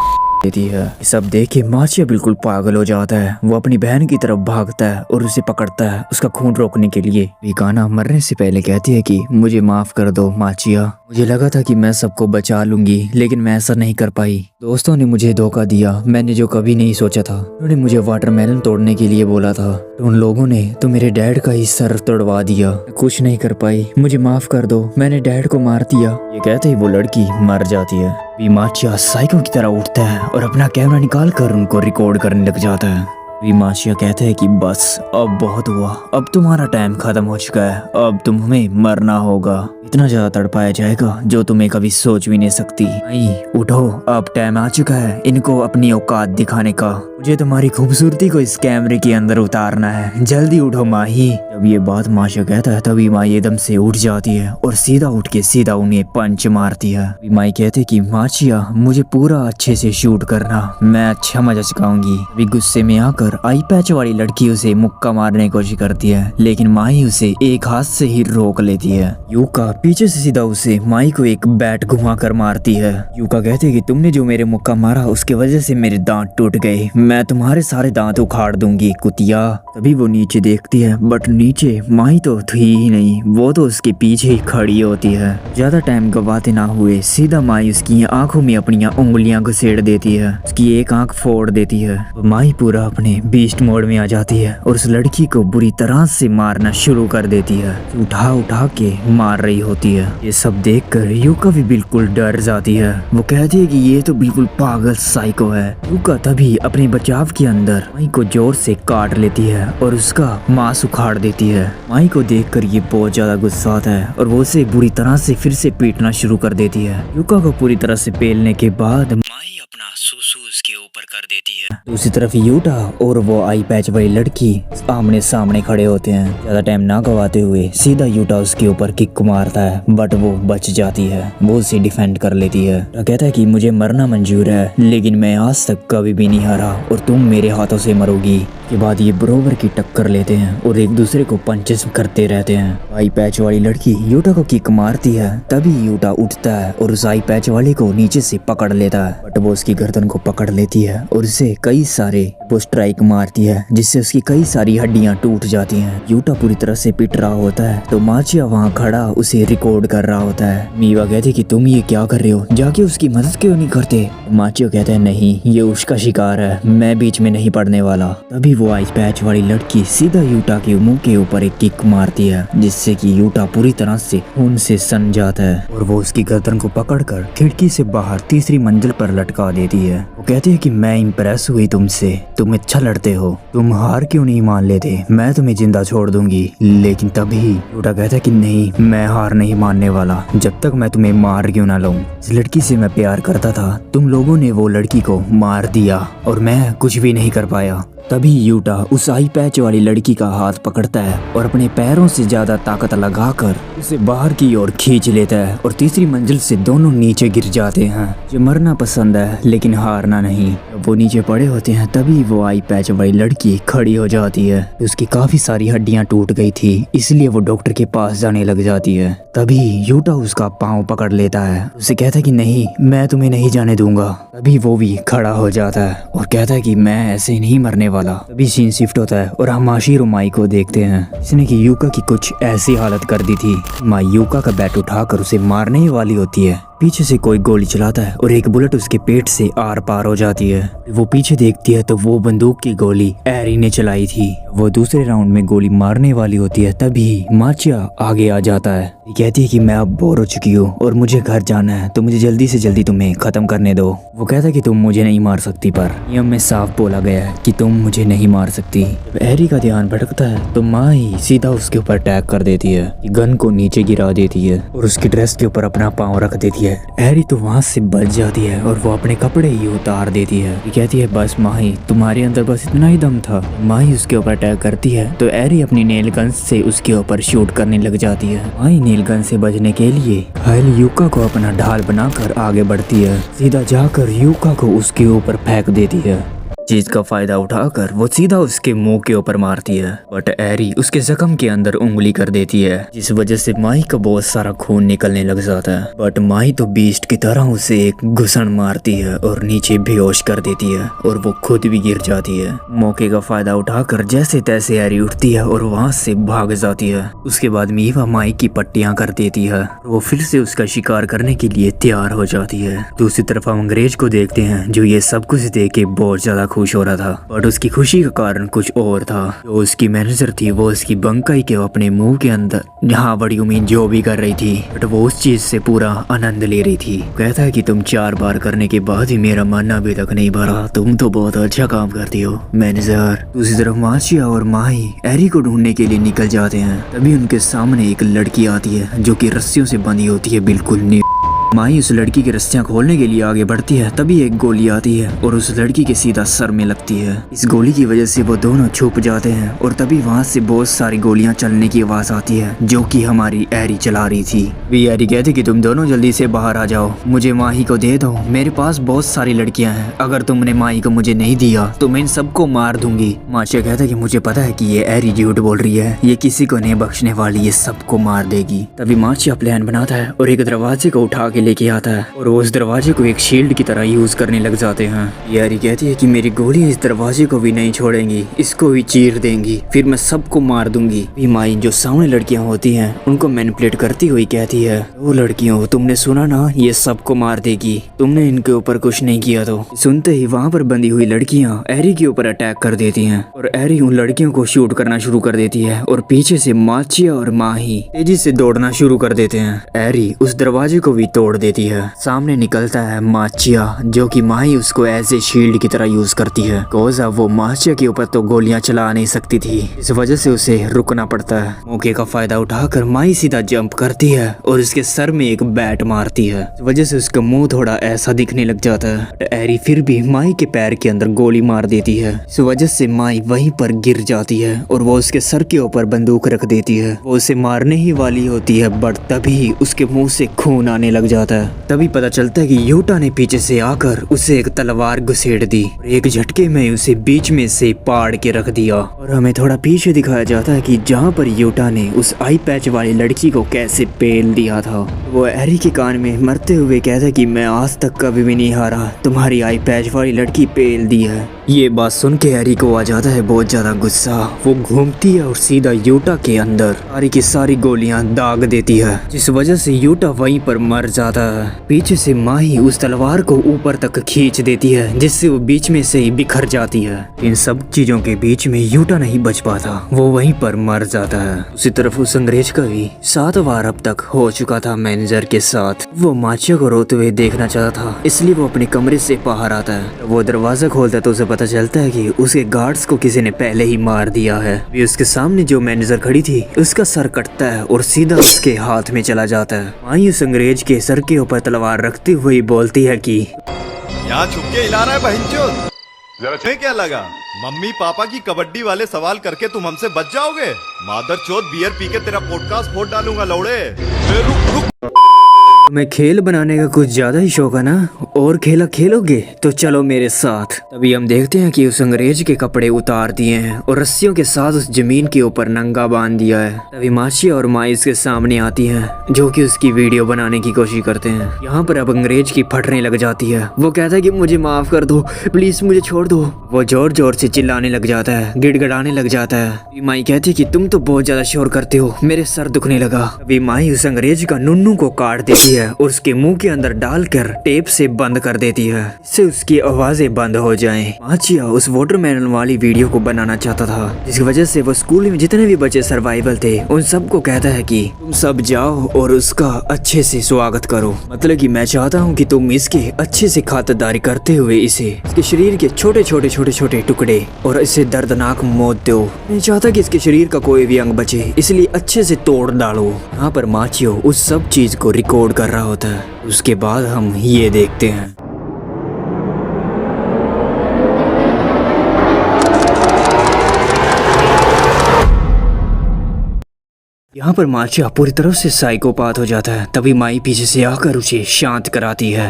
देती है। ये सब देख के माचिया बिल्कुल पागल हो जाता है। वो अपनी बहन की तरफ भागता है और उसे पकड़ता है उसका खून रोकने के लिए। वीकाना मरने से पहले कहती है कि मुझे माफ कर दो माचिया, मुझे लगा था कि मैं सबको बचा लूंगी लेकिन मैं ऐसा नहीं कर पाई। दोस्तों ने मुझे धोखा दिया, मैंने जो कभी नहीं सोचा था। उन्होंने मुझे वाटरमेलन तोड़ने के लिए बोला था तो उन लोगों ने तो मेरे डैड का ही सर तोड़वा दिया। मैं कुछ नहीं कर पाई, मुझे माफ कर दो, मैंने डैड को मार दिया। ये कहते ही वो लड़की मर जाती है। माचिया साइको की तरह उठता है और अपना कैमरा निकाल कर उनको रिकॉर्ड करने लग जाता है। माचिया कहते हैं कि बस अब बहुत हुआ, अब तुम्हारा टाइम खत्म हो चुका है, अब तुम्हें मरना होगा। इतना ज्यादा तड़पाया जाएगा जो तुम्हें कभी सोच भी नहीं सकती। नहीं उठो, अब टाइम आ चुका है इनको अपनी औकात दिखाने का। मुझे तुम्हारी खूबसूरती को इस कैमरे के अंदर उतारना है, जल्दी उठो माही। जब ये बात माचिया कहता है तभी माही एकदम से उठ जाती है और सीधा उठ के सीधा उन्हें पंच मारती है। माही कहते कि माचिया मुझे पूरा अच्छे से शूट करना, मैं अच्छा मजा चुकाऊंगी। अभी गुस्से में आकर आई पैच वाली लड़की उसे मुक्का मारने की कोशिश करती है लेकिन माही उसे एक हाथ से ही रोक लेती है। यूका पीछे से सीधा उसे माही को एक बैट घुमा कर मारती है। यूका कहते हैं कि तुमने जो मेरे मुक्का मारा उसके वजह से मेरे दांत टूट गए, मैं तुम्हारे सारे दांत उखाड़ दूंगी कुतिया। तभी वो नीचे देखती है बट नीचे माही तो थी ही नहीं, वो तो उसके पीछे ही खड़ी होती है। ज्यादा टाइम गवाते ना हुए सीधा माही उसकी आंखों में अपनी उंगलियां घुसेड़ देती है, उसकी एक आंख फोड़ देती है। माही पूरा अपने बीस्ट मोड में आ जाती है और उस लड़की को बुरी तरह से मारना शुरू कर देती है, उठा उठा के मार रही होती है। ये सब देखकर यूका भी बिल्कुल डर जाती है। वो कहती है कि ये तो बिल्कुल पागल साइको है। यूका तभी अपने बचाव के अंदर माही को जोर से काट लेती है और उसका मांस उखाड़ देती है। माही को देखकर ये बहुत ज्यादा गुस्सा आता है और वो उसे बुरी तरह से फिर से पीटना शुरू कर देती है। यूका को पूरी तरह से पेलने के बाद माही अपना सूसू उसके ऊपर कर देती है। दूसरी तरफ यूटा और वो आई पैच वाली लड़की आमने सामने खड़े होते हैं। ज्यादा टाइम ना गवाते हुए सीधा यूटा उसके ऊपर किक मारता है बट वो बच जाती है, वो उसे डिफेंड कर लेती है। कहता है कि मुझे मरना मंजूर है लेकिन मैं आज तक कभी भी नहीं हारा और तुम मेरे हाथों से मरोगी। के बाद ये बरोबर की टक्कर लेते हैं और एक दूसरे को पंचेस करते रहते हैं। आई पैच वाली लड़की यूटा को किक मारती है तभी यूटा उठता है और उस आई पैच वाले को नीचे से पकड़ लेता है बट वो उसकी गर्दन को पकड़ लेती है और उसे कई सारे वो स्ट्राइक मारती है जिससे उसकी कई सारी हड्डियां टूट जाती हैं। यूटा पूरी तरह से पिट रहा होता है तो माचिया वहाँ खड़ा उसे रिकॉर्ड कर रहा होता है। मीवा कहती कि तुम ये क्या कर रहे हो, जाके उसकी मदद क्यों नहीं करते। माचिया कहते हैं नहीं ये उसका शिकार है, मैं बीच में नहीं पड़ने वाला। तभी वो आई पैच वाली लड़की सीधा यूटा के मुंह के ऊपर एक किक मारती है जिससे कि यूटा पूरी तरह से खून से सन जाता है और वो उसकी गर्दन को पकड़कर खिड़की से बाहर तीसरी मंजिल पर लटका देती है। वो कहती है कि मैं इम्प्रेस हुई तुमसे, तुम अच्छा लड़ते हो, तुम हार क्यों नहीं मान लेते, मैं तुम्हें जिंदा छोड़ दूंगी। लेकिन तभी यूटा कहता है कि नहीं मैं हार नहीं मानने वाला जब तक मैं तुम्हें मार क्यों ना लूं। इस लड़की से मैं प्यार करता था, तुम लोगों ने वो लड़की को मार दिया और मैं कुछ भी नहीं कर पाया। तभी यूटा उस आई पैच वाली लड़की का हाथ पकड़ता है और अपने पैरों से ज्यादा ताकत लगाकर उसे बाहर की ओर खींच लेता है और तीसरी मंजिल से दोनों नीचे गिर जाते हैं। जो मरना पसंद है लेकिन हारना नहीं। जब वो नीचे पड़े होते हैं तभी वो आई पैच वाली लड़की खड़ी हो जाती है। उसकी काफी सारी हड्डियां टूट गई थी इसलिए वो डॉक्टर के पास जाने लग जाती है। तभी यूटा उसका पाँव पकड़ लेता है, उसे कहता है कि नहीं मैं तुम्हें नहीं जाने दूंगा। तभी वो भी खड़ा हो जाता है और कहता है कि मैं ऐसे ही नहीं मरने वाला। तभी सीन शिफ्ट होता है और हम माशिरो माई को देखते हैं। इसने कि यूका की कुछ ऐसी हालत कर दी थी। माई यूका का बैट उठाकर उसे मारने ही वाली होती है, पीछे से कोई गोली चलाता है और एक बुलेट उसके पेट से आर पार हो जाती है। वो पीछे देखती है तो वो बंदूक की गोली एरी ने चलाई थी। वो दूसरे राउंड में गोली मारने वाली होती है तभी माचिया आगे आ जाता है। ये कहती है कि मैं अब बोर हो चुकी हूँ और मुझे घर जाना है तो मुझे जल्दी से जल्दी तुम्हें खत्म करने दो। वो कहता है कि तुम मुझे नहीं मार सकती पर नियम में साफ बोला गया है कि तुम मुझे नहीं मार सकती। जब एरी का ध्यान भटकता है तो माँ ही सीधा उसके ऊपर अटैक कर देती है, गन को नीचे गिरा देती है और उसकी ड्रेस के ऊपर अपना पाँव रख देती है। एरी तो वहाँ से बच जाती है और वो अपने कपड़े ही उतार देती है। ये कहती है बस माही तुम्हारे अंदर बस इतना ही दम था। माही उसके ऊपर अटैक करती है तो एरी अपनी नेल गन से उसके ऊपर शूट करने लग जाती है। माही नेल गन से बचने के लिए घायल यूका को अपना ढाल बनाकर आगे बढ़ती है, सीधा जाकर यूका को उसके ऊपर फेंक देती है। चीज का फायदा उठाकर वो सीधा उसके मुंह के ऊपर मारती है, बट एरी उसके जख्म के अंदर उंगली कर देती है, जिस वजह से माई का बहुत सारा खून निकलने लग जाता है। बट माई तो बीस्ट की तरह उसे एक घुसन मारती है और नीचे बेहोश कर देती है और वो खुद भी गिर जाती है। मौके का फायदा उठाकर जैसे तैसे एरी उठती है और वहाँ से भाग जाती है। उसके बाद मीवा माई की पट्टियां कर देती है, वो फिर से उसका शिकार करने के लिए तैयार हो जाती है। दूसरी तरफ हम अंग्रेज को देखते हैं जो ये सब कुछ देख के बहुत ज्यादा खुश हो रहा था, बट उसकी खुशी का कारण कुछ और था। जो उसकी मैनेजर थी वो उसकी बंकाई के अपने मुंह के अंदर यहाँ बड़ी उम्मीद जो भी कर रही थी, बट वो उस चीज से पूरा आनंद ले रही थी। कहता है कि तुम 4 बार करने के बाद ही मेरा मन अभी तक नहीं भरा, तुम तो बहुत अच्छा काम करती हो मैनेजर। दूसरी तरफ माचिया और माही एरी को ढूंढने के लिए निकल जाते हैं। तभी उनके सामने एक लड़की आती है जो कि रस्सियों से बंधी होती है, बिल्कुल न्यू। माही उस लड़की की रस्सियां खोलने के लिए आगे बढ़ती है, तभी एक गोली आती है और उस लड़की के सीधा सर में लगती है। इस गोली की वजह से वो दोनों छुप जाते हैं और तभी वहाँ से बहुत सारी गोलियां चलने की आवाज आती है जो कि हमारी एरी चला रही थी। भी एरी कहती कि तुम दोनों जल्दी से बाहर आ जाओ, मुझे माही को दे दो, मेरे पास बहुत सारी लड़कियां हैं, अगर तुमने माही को मुझे नहीं दिया तो मैं इन सबको मार दूंगी। माचिया कहता है कि मुझे पता है कि ये एरी झूठ बोल रही है, ये किसी को नहीं बख्शने वाली, ये सबको मार देगी। तभी माचिया प्लान बनाता है और एक दरवाजे को उठा लेके आता है और वो उस दरवाजे को एक शील्ड की तरह यूज करने लग जाते हैं। एरी कहती है कि मेरी गोलियां इस दरवाजे को भी नहीं छोड़ेंगी, इसको भी चीर देंगी, फिर मैं सबको मार दूंगी। माई जो सामने लड़कियां होती हैं उनको मैनिपुलेट करती हुई कहती है, वो लड़कियों तुमने सुना ना, ये सबको मार देगी, तुमने इनके ऊपर कुछ नहीं किया। तो सुनते ही वहाँ पर बंधी हुई लड़कियां एरी के ऊपर अटैक कर देती हैं और एरी उन लड़कियों को शूट करना शुरू कर देती है और पीछे से माचिया और माही तेजी से दौड़ना शुरू कर देते हैं। एरी उस दरवाजे को भी तोड़ देती है। सामने निकलता है माचिया जो कि माही उसको एज ए शील्ड की तरह यूज करती है। कोजा वो माचिया के ऊपर तो गोलियां चला नहीं सकती थी, इस वजह से उसे रुकना पड़ता है। मौके का फायदा उठाकर माही सीधा जंप करती है और उसके सर में एक बैट मारती है, इस वजह से उसका मुंह थोड़ा ऐसा दिखने लग जाता है। एरी फिर भी माही के पैर के अंदर गोली मार देती है, इस वजह से माही वहीं पर गिर जाती है और वो उसके सर के ऊपर बंदूक रख देती है। वो उसे मारने ही वाली होती है, बट तभी उसके मुंह से खून आने लग जाता है। तभी पता चलता है कि यूटा ने पीछे से आकर उसे एक तलवार घुसेड़ दी और एक झटके में उसे बीच में से पाड़ के रख दिया। और हमें थोड़ा पीछे दिखाया जाता है कि जहाँ पर यूटा ने उस आई पैच वाली लड़की को कैसे पेल दिया था। वो एरी के कान में मरते हुए कहता है कि मैं आज तक कभी भी नहीं हारा, तुम्हारी आई पैच वाली लड़की पेल दी है। ये बात सुन के एरी को आ जाता है बहुत ज्यादा गुस्सा। वो घूमती है और सीधा यूटा के अंदर सारी की सारी गोलियां दाग देती है, जिस वजह से यूटा वहीं पर मर जाता है। पीछे से माही उस तलवार को ऊपर तक खींच देती है, जिससे वो बीच में से ही बिखर जाती है। इन सब चीजों के बीच में यूटा नहीं बच पाता, वो वहीं पर मर जाता है। उसी तरफ उस अंग्रेज का भी 7 बार अब तक हो चुका था मैनेजर के साथ। वो माचिया को रोते हुए देखना चाहता था, इसलिए वो अपने कमरे से बाहर आता है। वो दरवाजा खोलता है तो उसे पता चलता है कि उसके गार्ड्स को किसी ने पहले ही मार दिया है। भी उसके सामने जो मैनेजर खड़ी थी उसका सर कटता है और सीधा उसके हाथ में चला जाता है। माही उस अंग्रेज के सर के ऊपर तलवार रखते हुए बोलती है कि यहाँ छुप के हिला रहा है बहनचोद, जरा तुम्हें क्या लगा मम्मी पापा की कबड्डी वाले सवाल करके तुम हमसे बच जाओगे? मादर चोद बियर पी के तेरा पॉडकास्ट फोड़ डालूंगा लौड़े। रुक रुक, मैं खेल बनाने का कुछ ज्यादा ही शौक है ना, और खेला खेलोगे तो चलो मेरे साथ। तभी हम देखते हैं कि उस अंग्रेज के कपड़े उतार दिए हैं और रस्सियों के साथ उस जमीन के ऊपर नंगा बांध दिया है। तभी माचिया और माई उसके सामने आती हैं जो कि उसकी वीडियो बनाने की कोशिश करते हैं। यहाँ पर अब अंग्रेज की फटने लग जाती है। वो कहता है कि मुझे माफ कर दो, प्लीज मुझे छोड़ दो। वो जोर जोर से चिल्लाने लग जाता है, गिड़गिड़ाने लग जाता है। माई कहती है कि तुम तो बहुत ज्यादा शोर करते हो, मेरे सर दुखने लगा। तभी माई उस अंग्रेज का नुन्नू को काट देती है और उसके मुंह के अंदर डालकर टेप से बंद कर देती है, इससे उसकी आवाजें बंद हो जाएं। माचिया उस वाटरमेलन वाली वीडियो को बनाना चाहता था, जिसकी वजह से वो स्कूल में जितने भी बच्चे सर्वाइवल थे उन सबको कहता है कि तुम सब जाओ और उसका अच्छे से स्वागत करो। मतलब कि मैं चाहता हूँ कि तुम इसके अच्छे से खातिरदारी करते हुए इसके शरीर के छोटे छोटे छोटे छोटे टुकड़े और इसे दर्दनाक मौत दो। मैं चाहता कि इसके शरीर का कोई भी अंग बचे, इसलिए अच्छे से तोड़ डालो। यहाँ पर माचियो उस सब चीज को रिकॉर्ड कर रहा होता है। उसके बाद हम ये देखते हैं। यहाँ पर माचिया पूरी तरह से साइकोपाथ हो जाता है। तभी माई पीछे से आकर उसे शांत कराती है।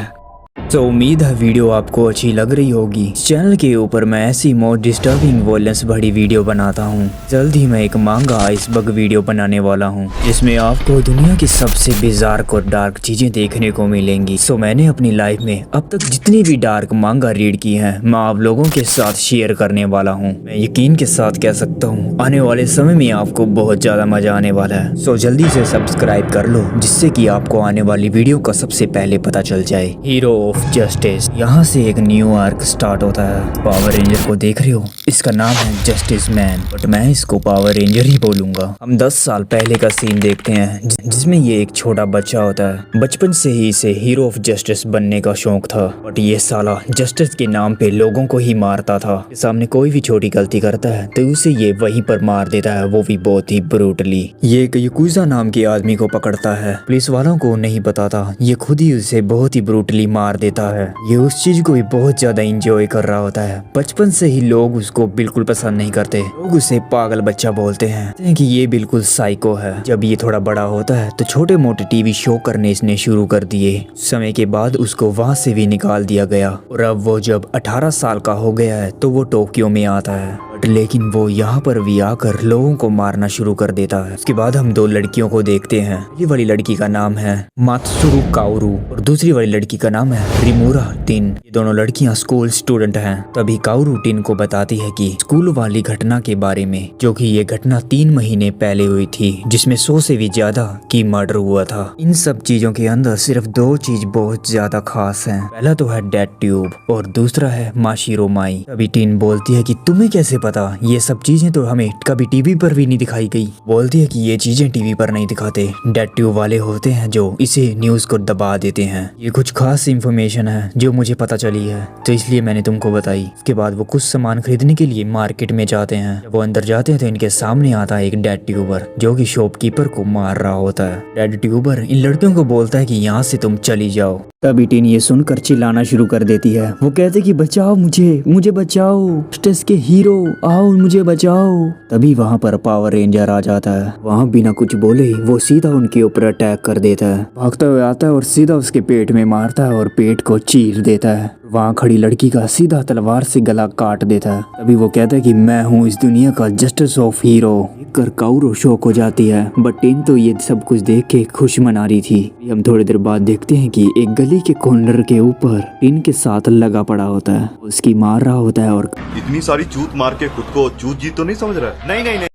तो उम्मीद है वीडियो आपको अच्छी लग रही होगी। इस चैनल के ऊपर मैं ऐसी मोस्ट डिस्टर्बिंग वॉयलेंस भरी वीडियो बनाता हूँ। जल्द ही मैं एक मांगा आइसबर्ग वीडियो बनाने वाला हूँ, जिसमें आपको दुनिया की सबसे बिजार और डार्क चीजें देखने को मिलेंगी। सो मैंने अपनी लाइफ में अब तक जितनी भी डार्क मांगा रीड की है, मैं आप लोगों के साथ शेयर करने वाला हूँ। मैं यकीन के साथ कह सकता हूँ आने वाले समय में आपको बहुत ज्यादा मजा आने वाला है। सो जल्दी से सब्सक्राइब कर लो, जिससे कि आपको आने वाली वीडियो का सबसे पहले पता चल जाए। हीरो ऑफ जस्टिस, यहाँ से एक न्यू आर्क स्टार्ट होता है। पावर रेंजर को देख रहे हो, इसका नाम है जस्टिस मैन, बट मैं इसको पावर रेंजर ही बोलूंगा। हम 10 साल पहले का सीन देखते हैं, जिसमें ये एक छोटा बच्चा होता है। बचपन से ही इसे हीरो ऑफ जस्टिस बनने का शौक था, बट ये साला जस्टिस के नाम पे लोगों को ही मारता था। सामने कोई भी छोटी गलती करता है तो उसे ये वहीं पर मार देता है, वो भी बहुत ही ब्रूटली। ये एक यकूजा नाम के आदमी को पकड़ता है। पुलिस वालों को नहीं बताता, ये खुद ही उसे बहुत ही ब्रूटली मार देता है। ये उस चीज को भी बहुत ज्यादा एंजॉय कर रहा होता है। बचपन से ही लोग उसको बिल्कुल पसंद नहीं करते, लोग उसे पागल बच्चा बोलते हैं कि ये बिल्कुल साइको है। जब ये थोड़ा बड़ा होता है तो छोटे मोटे टीवी शो करने इसने शुरू कर दिए। समय के बाद उसको वहाँ से भी निकाल दिया गया, और अब वो जब 18 साल का हो गया है तो वो टोक्यो में आता है। लेकिन वो यहाँ पर भी आकर लोगों को मारना शुरू कर देता है। उसके बाद हम 2 लड़कियों को देखते हैं। पहली वाली लड़की का नाम है मात्सुरु काओरू और दूसरी वाली लड़की का नाम है रिमुरा टिन। ये दोनों लड़कियां स्कूल स्टूडेंट हैं। तभी काओरू टिन को बताती है कि स्कूल वाली घटना के बारे में, जो कि ये घटना 3 महीने पहले हुई थी, जिसमें 100 से भी ज्यादा की मर्डर हुआ था। इन सब चीजों के अंदर सिर्फ 2 चीज बहुत ज्यादा खास हैं। पहला तो है डेड ट्यूब और दूसरा है माशिरो माई। तभी टिन बोलती है कि तुम्हें कैसे पता? ये सब चीजें तो हमें कभी टीवी पर भी नहीं दिखाई गई। बोलती है कि ये चीजें टीवी पर नहीं दिखाते, डेड ट्यूब वाले होते हैं जो इसे न्यूज को दबा देते हैं। ये कुछ खास इंफॉर्मेशन है जो मुझे पता चली है, तो इसलिए मैंने तुमको बताई। उसके बाद वो कुछ सामान खरीदने के लिए मार्केट में जाते हैं। जब वो अंदर जाते हैं तो इनके सामने आता है एक डेड ट्यूबर, जो कि शॉपकीपर को मार रहा होता है। डेड ट्यूबर इन लड़कियों को बोलता है कि यहाँ से तुम चली जाओ। तभी टीन ये सुनकर चिल्लाना शुरू कर देती है। वो कहते कि बचाओ मुझे बचाओ, जस्टिस के हीरो आओ, मुझे बचाओ। तभी वहाँ पर पावर रेंजर आ जाता है। वहाँ बिना कुछ बोले वो सीधा उनके ऊपर अटैक कर देता है। भागता हुआ आता है और सीधा उसके पेट में मारता है और पेट को चीर देता है। वहाँ खड़ी लड़की का सीधा तलवार से गला काट देता है। तभी वो कहता है कि मैं हूँ इस दुनिया का जस्टिस ऑफ हीरो। कर काओरू शौक हो जाती है, बट टिन तो ये सब कुछ देख के खुश मना रही थी। हम थोड़ी देर बाद देखते हैं कि एक गली के कॉर्नर के ऊपर टिन के साथ लगा पड़ा होता है, उसकी मार रहा होता है। और इतनी सारी चूत मार के खुद को चूत जीत तो नहीं समझ रहा है? नहीं।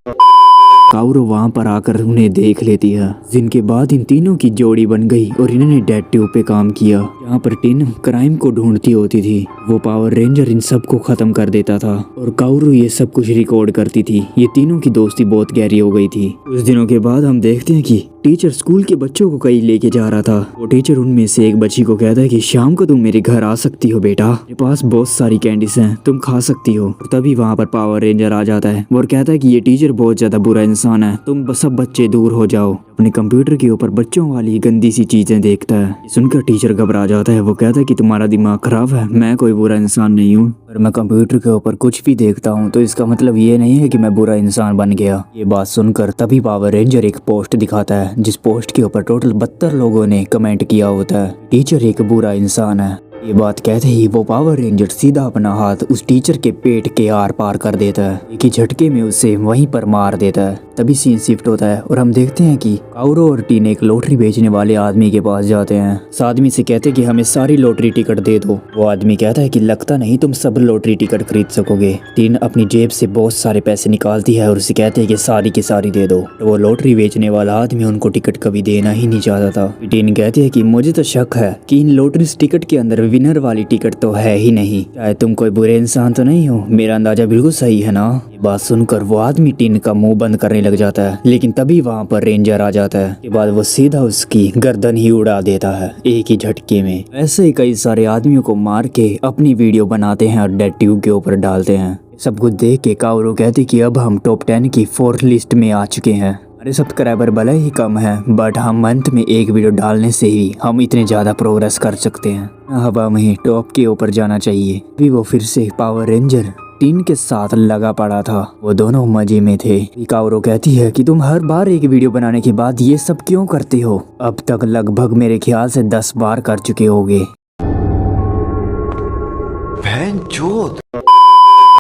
काओरू वहाँ पर आकर उन्हें देख लेती है, जिनके बाद इन तीनों की जोड़ी बन गई और इन्होंने डेड ट्यूब पे काम किया। यहाँ पर टिन क्राइम को ढूंढती होती थी, वो पावर रेंजर इन सब को खत्म कर देता था और काओरू ये सब कुछ रिकॉर्ड करती थी। ये तीनों की दोस्ती बहुत गहरी हो गई थी। कुछ दिनों के बाद हम देखते हैं कि टीचर स्कूल के बच्चों को कहीं लेके जा रहा था। वो टीचर उनमें से एक बच्ची को कहता है कि शाम को तुम मेरे घर आ सकती हो बेटा, मेरे पास बहुत सारी कैंडीज हैं, तुम खा सकती हो। और तभी वहाँ पर पावर रेंजर आ जाता है और कहता है कि ये टीचर बहुत ज्यादा बुरा इंसान है, तुम सब बच्चे दूर हो जाओ। अपने कंप्यूटर के ऊपर बच्चों वाली गंदी सी चीजें देखता है। सुनकर टीचर घबरा जाता है। वो कहता है कि तुम्हारा दिमाग खराब है, मैं कोई बुरा इंसान नहीं हूँ। और मैं कंप्यूटर के ऊपर कुछ भी देखता हूँ तो इसका मतलब ये नहीं है कि मैं बुरा इंसान बन गया। ये बात सुनकर तभी पावर रेंजर एक पोस्ट दिखाता है, जिस पोस्ट के ऊपर टोटल 72 लोगों ने कमेंट किया होता है टीचर एक बुरा इंसान है। ये बात कहते ही वो पावर रेंजर सीधा अपना हाथ उस टीचर के पेट के आर पार कर देता है। एक ही झटके में उसे वहीं पर मार देता है। तभी सीन शिफ्ट होता है और हम देखते हैं कि काओरू और टीन एक लॉटरी बेचने वाले आदमी के पास जाते हैं। उस आदमी से कहते हैं कि हमें सारी लॉटरी टिकट दे दो। वो आदमी कहता है कि लगता नहीं तुम सब लॉटरी टिकट खरीद सकोगे। टीन अपनी जेब से बहुत सारे पैसे निकालती है और उसे कहते हैं कि सारी की सारी दे दो। तो वो लॉटरी बेचने वाला आदमी उनको टिकट कभी देना ही नहीं चाहता था। टीन कहती है कि मुझे तो शक है कि इन लॉटरी टिकट के अंदर विनर वाली टिकट तो है ही नहीं, चाहे तुम कोई बुरे इंसान तो नहीं हो, मेरा अंदाजा बिल्कुल सही है ना। ये बात सुनकर वो आदमी टिन का मुंह बंद करने लग जाता है, लेकिन तभी वहाँ पर रेंजर आ जाता है। के बाद वो सीधा उसकी गर्दन ही उड़ा देता है एक ही झटके में। ऐसे ही कई सारे आदमियों को मार के अपनी वीडियो बनाते हैं और डेड ट्यूब के ऊपर डालते हैं। सब कुछ देख के काओरू कहती कि अब हम टॉप 10 की 4th लिस्ट में आ चुके हैं। हमारे सब्सक्राइबर भले ही कम है, बट हम मंथ में एक वीडियो डालने से ही हम इतने ज्यादा प्रोग्रेस कर सकते हैं। हवा में ही टॉप के ऊपर जाना चाहिए। अभी वो फिर से पावर रेंजर टीन के साथ लगा पड़ा था। वो दोनों मजे में थे। काओरू कहती है कि तुम हर बार एक वीडियो बनाने के बाद ये सब क्यों करते हो? अब तक लगभग मेरे ख्याल से 10 बार कर चुके होगे।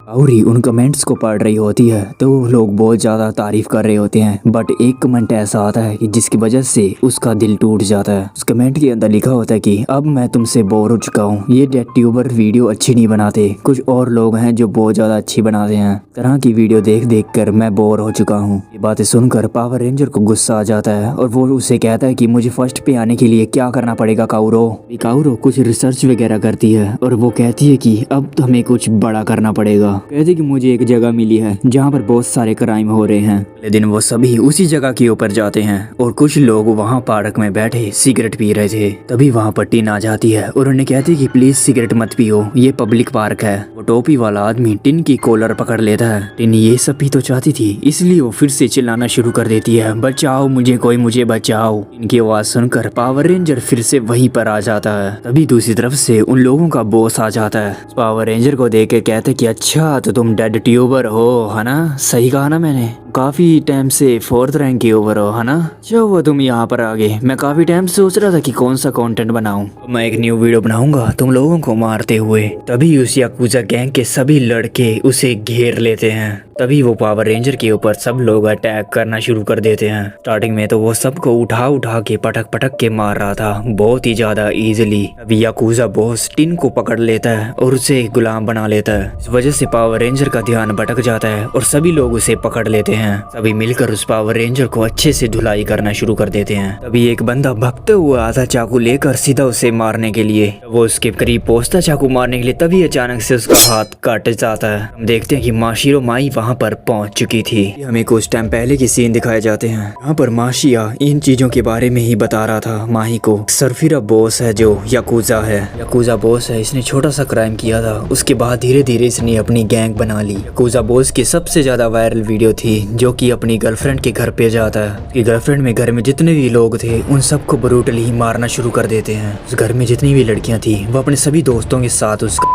काउरी उन कमेंट्स को पढ़ रही होती है तो वो लोग बहुत ज़्यादा तारीफ कर रहे होते हैं, बट एक कमेंट ऐसा आता है कि जिसकी वजह से उसका दिल टूट जाता है। उस कमेंट के अंदर लिखा होता है कि अब मैं तुमसे बोर हो चुका हूँ, ये यूट्यूबर वीडियो अच्छी नहीं बनाते, कुछ और लोग हैं जो बहुत ज़्यादा अच्छी बनाते हैं, तरह की वीडियो देख देख कर मैं बोर हो चुका हूँ। ये बातें सुनकर पावर रेंजर को गुस्सा आ जाता है और वो उसे कहता है कि मुझे फर्स्ट पे आने के लिए क्या करना पड़ेगा काउरो। काउरो कुछ रिसर्च वगैरह करती है और वो कहती है कि अब तो हमें कुछ बड़ा करना पड़ेगा। कहते कि मुझे एक जगह मिली है जहाँ पर बहुत सारे क्राइम हो रहे हैं। अगले दिन वो सभी उसी जगह के ऊपर जाते हैं और कुछ लोग वहाँ पार्क में बैठे सिगरेट पी रहे थे। तभी वहाँ पर टिन आ जाती है और उन्हें कहती कि प्लीज सिगरेट मत पियो, ये पब्लिक पार्क है। वो टोपी वाला आदमी टिन की कॉलर पकड़ लेता है। टिन ये सब भी तो चाहती थी, इसलिए वो फिर से चिल्लाना शुरू कर देती है, बचाओ मुझे, कोई मुझे बचाओ। इनकी आवाज सुनकर पावर रेंजर फिर से वहीं पर आ जाता है। तभी दूसरी तरफ से उन लोगों का बॉस आ जाता है। पावर रेंजर को देख के कहते कि अच्छा तो तुम डेड ट्यूबर हो, है ना? सही कहा ना मैंने? काफी टाइम से 4th रैंक की ओवर हो, है ना? जो वो तुम यहाँ पर आ गए। मैं काफी टाइम से सोच रहा था कि कौन सा कंटेंट बनाऊं। मैं एक न्यू वीडियो बनाऊंगा तुम लोगों को मारते हुए। तभी उस याकुजा गैंग के सभी लड़के उसे घेर लेते हैं। तभी वो पावर रेंजर के ऊपर सब लोग अटैक करना शुरू कर देते हैं। स्टार्टिंग में तो वो सबको उठा उठा के पटक पटक के मार रहा था, बहुत ही ज्यादा इजीली। अभी याकुजा बॉस टिन को पकड़ लेता है और उसे गुलाम बना लेता है। इस वजह से पावर रेंजर का ध्यान भटक जाता है और सभी लोग उसे पकड़ लेते हैं। सभी मिलकर उस पावर रेंजर को अच्छे से धुलाई करना शुरू कर देते हैं। तभी एक बंदा भगते हुए आता चाकू लेकर सीधा उसे मारने के लिए। वो उसके करीब पहुंचता चाकू मारने के लिए, तभी अचानक से उसका हाथ कट जाता है। हम देखते हैं कि माशिरो माई वहाँ पर पहुंच चुकी थी। हमें कुछ टाइम पहले की सीन दिखाए जाते हैं। यहाँ पर माशिया इन चीजों के बारे में ही बता रहा था माही को। सरफिरा बॉस है जो याकुजा है, याकुजा बॉस है, इसने छोटा सा क्राइम किया था, उसके बाद धीरे धीरे इसने अपनी गैंग बना ली। याकुजा बॉस की सबसे ज्यादा वायरल वीडियो थी जो कि अपनी गर्लफ्रेंड के घर पे जाता है। उसकी गर्लफ्रेंड में घर में जितने भी लोग थे उन सबको ब्रूटली मारना शुरू कर देते हैं। उस घर में जितनी भी लड़कियां थी वो अपने सभी दोस्तों के साथ उसका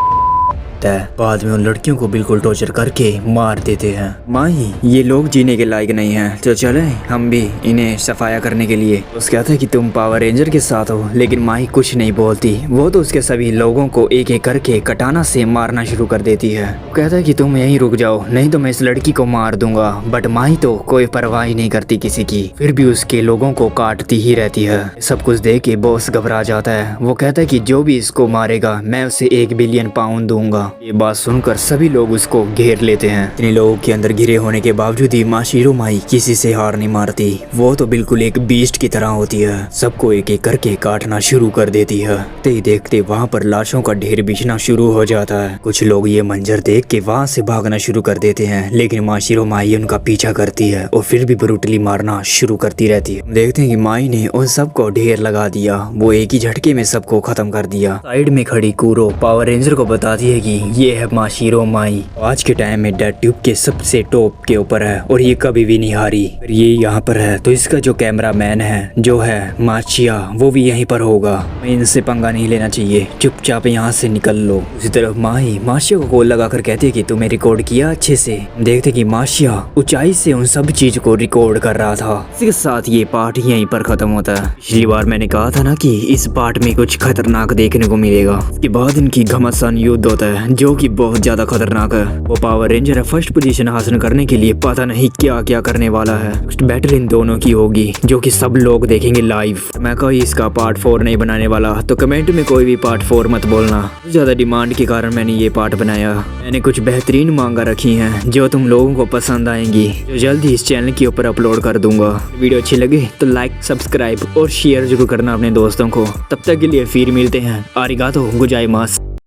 बाद में उन लड़कियों को बिल्कुल टॉर्चर करके मार देते हैं। माही ये लोग जीने के लायक नहीं हैं, तो चले हम भी इन्हें सफाया करने के लिए। उसका कहता है कि तुम पावर रेंजर के साथ हो, लेकिन माही कुछ नहीं बोलती। वो तो उसके सभी लोगों को एक एक करके कटाना से मारना शुरू कर देती है। वो कहता है कि तुम यहीं रुक जाओ, नहीं तो मैं इस लड़की को मार दूंगा। बट माही तो कोई परवाह ही नहीं करती किसी की, फिर भी उसके लोगों को काटती ही रहती है। सब कुछ देख के बॉस घबरा जाता है। वो कहता है कि जो भी इसको मारेगा मैं उसे 1 बिलियन पाउंड दूंगा। ये बात सुनकर सभी लोग उसको घेर लेते हैं। इतने लोगों के अंदर घिरे होने के बावजूद ही माशिरो माई किसी से हार नहीं मारती। वो तो बिल्कुल एक बीस्ट की तरह होती है, सबको एक एक करके काटना शुरू कर देती है। देखते देखते वहाँ पर लाशों का ढेर बिछना शुरू हो जाता है। कुछ लोग ये मंजर देख के वहाँ से भागना शुरू कर देते हैं, लेकिन माशिरो माई उनका पीछा करती है और फिर भी ब्रूटली मारना शुरू करती रहती है। देखते हैं कि माई ने उन सबको ढेर लगा दिया, वो एक ही झटके में सबको खत्म कर दिया। साइड में खड़ी कूरो पावर रेंजर को बताती है कि ये है माशिरो माई, आज के टाइम में डेड ट्यूब के सबसे टॉप के ऊपर है और ये कभी भी नहीं हारी। अगर ये यहाँ पर है तो इसका जो कैमरा मैन है जो है माचिया वो भी यहीं पर होगा। मैं इनसे पंगा नहीं लेना चाहिए, चुपचाप यहाँ से निकल लो। उसी तरफ माही माशिया को कॉल लगाकर कहती है कि तुम्हें रिकॉर्ड किया अच्छे से। देखते कि माशिया ऊंचाई से उन सब चीज को रिकॉर्ड कर रहा था। इसके साथ ये पार्ट यहीं पर खत्म होता है। पिछली बार मैंने कहा था ना कि इस पार्ट में कुछ खतरनाक देखने को मिलेगा। इसके बाद इनकी घमासान युद्ध होता है जो कि बहुत ज्यादा खतरनाक है। वो पावर रेंजर फर्स्ट पोजीशन हासिल करने के लिए पता नहीं क्या क्या करने वाला है। नेक्स्ट बैटल इन दोनों की होगी जो कि सब लोग देखेंगे लाइव। मैं कोई इसका पार्ट 4 नहीं बनाने वाला, तो कमेंट में कोई भी पार्ट 4 मत बोलना। ज्यादा डिमांड के कारण मैंने ये पार्ट बनाया। मैंने कुछ बेहतरीन मांगा रखी हैं जो तुम लोगों को पसंद आएंगी, जो जल्द ही इस चैनल के ऊपर अपलोड कर दूंगा। वीडियो अच्छी लगे तो लाइक, सब्सक्राइब और शेयर जरूर करना अपने दोस्तों को। तब तक के लिए फिर मिलते हैं। आरिगातो गोजाइमास।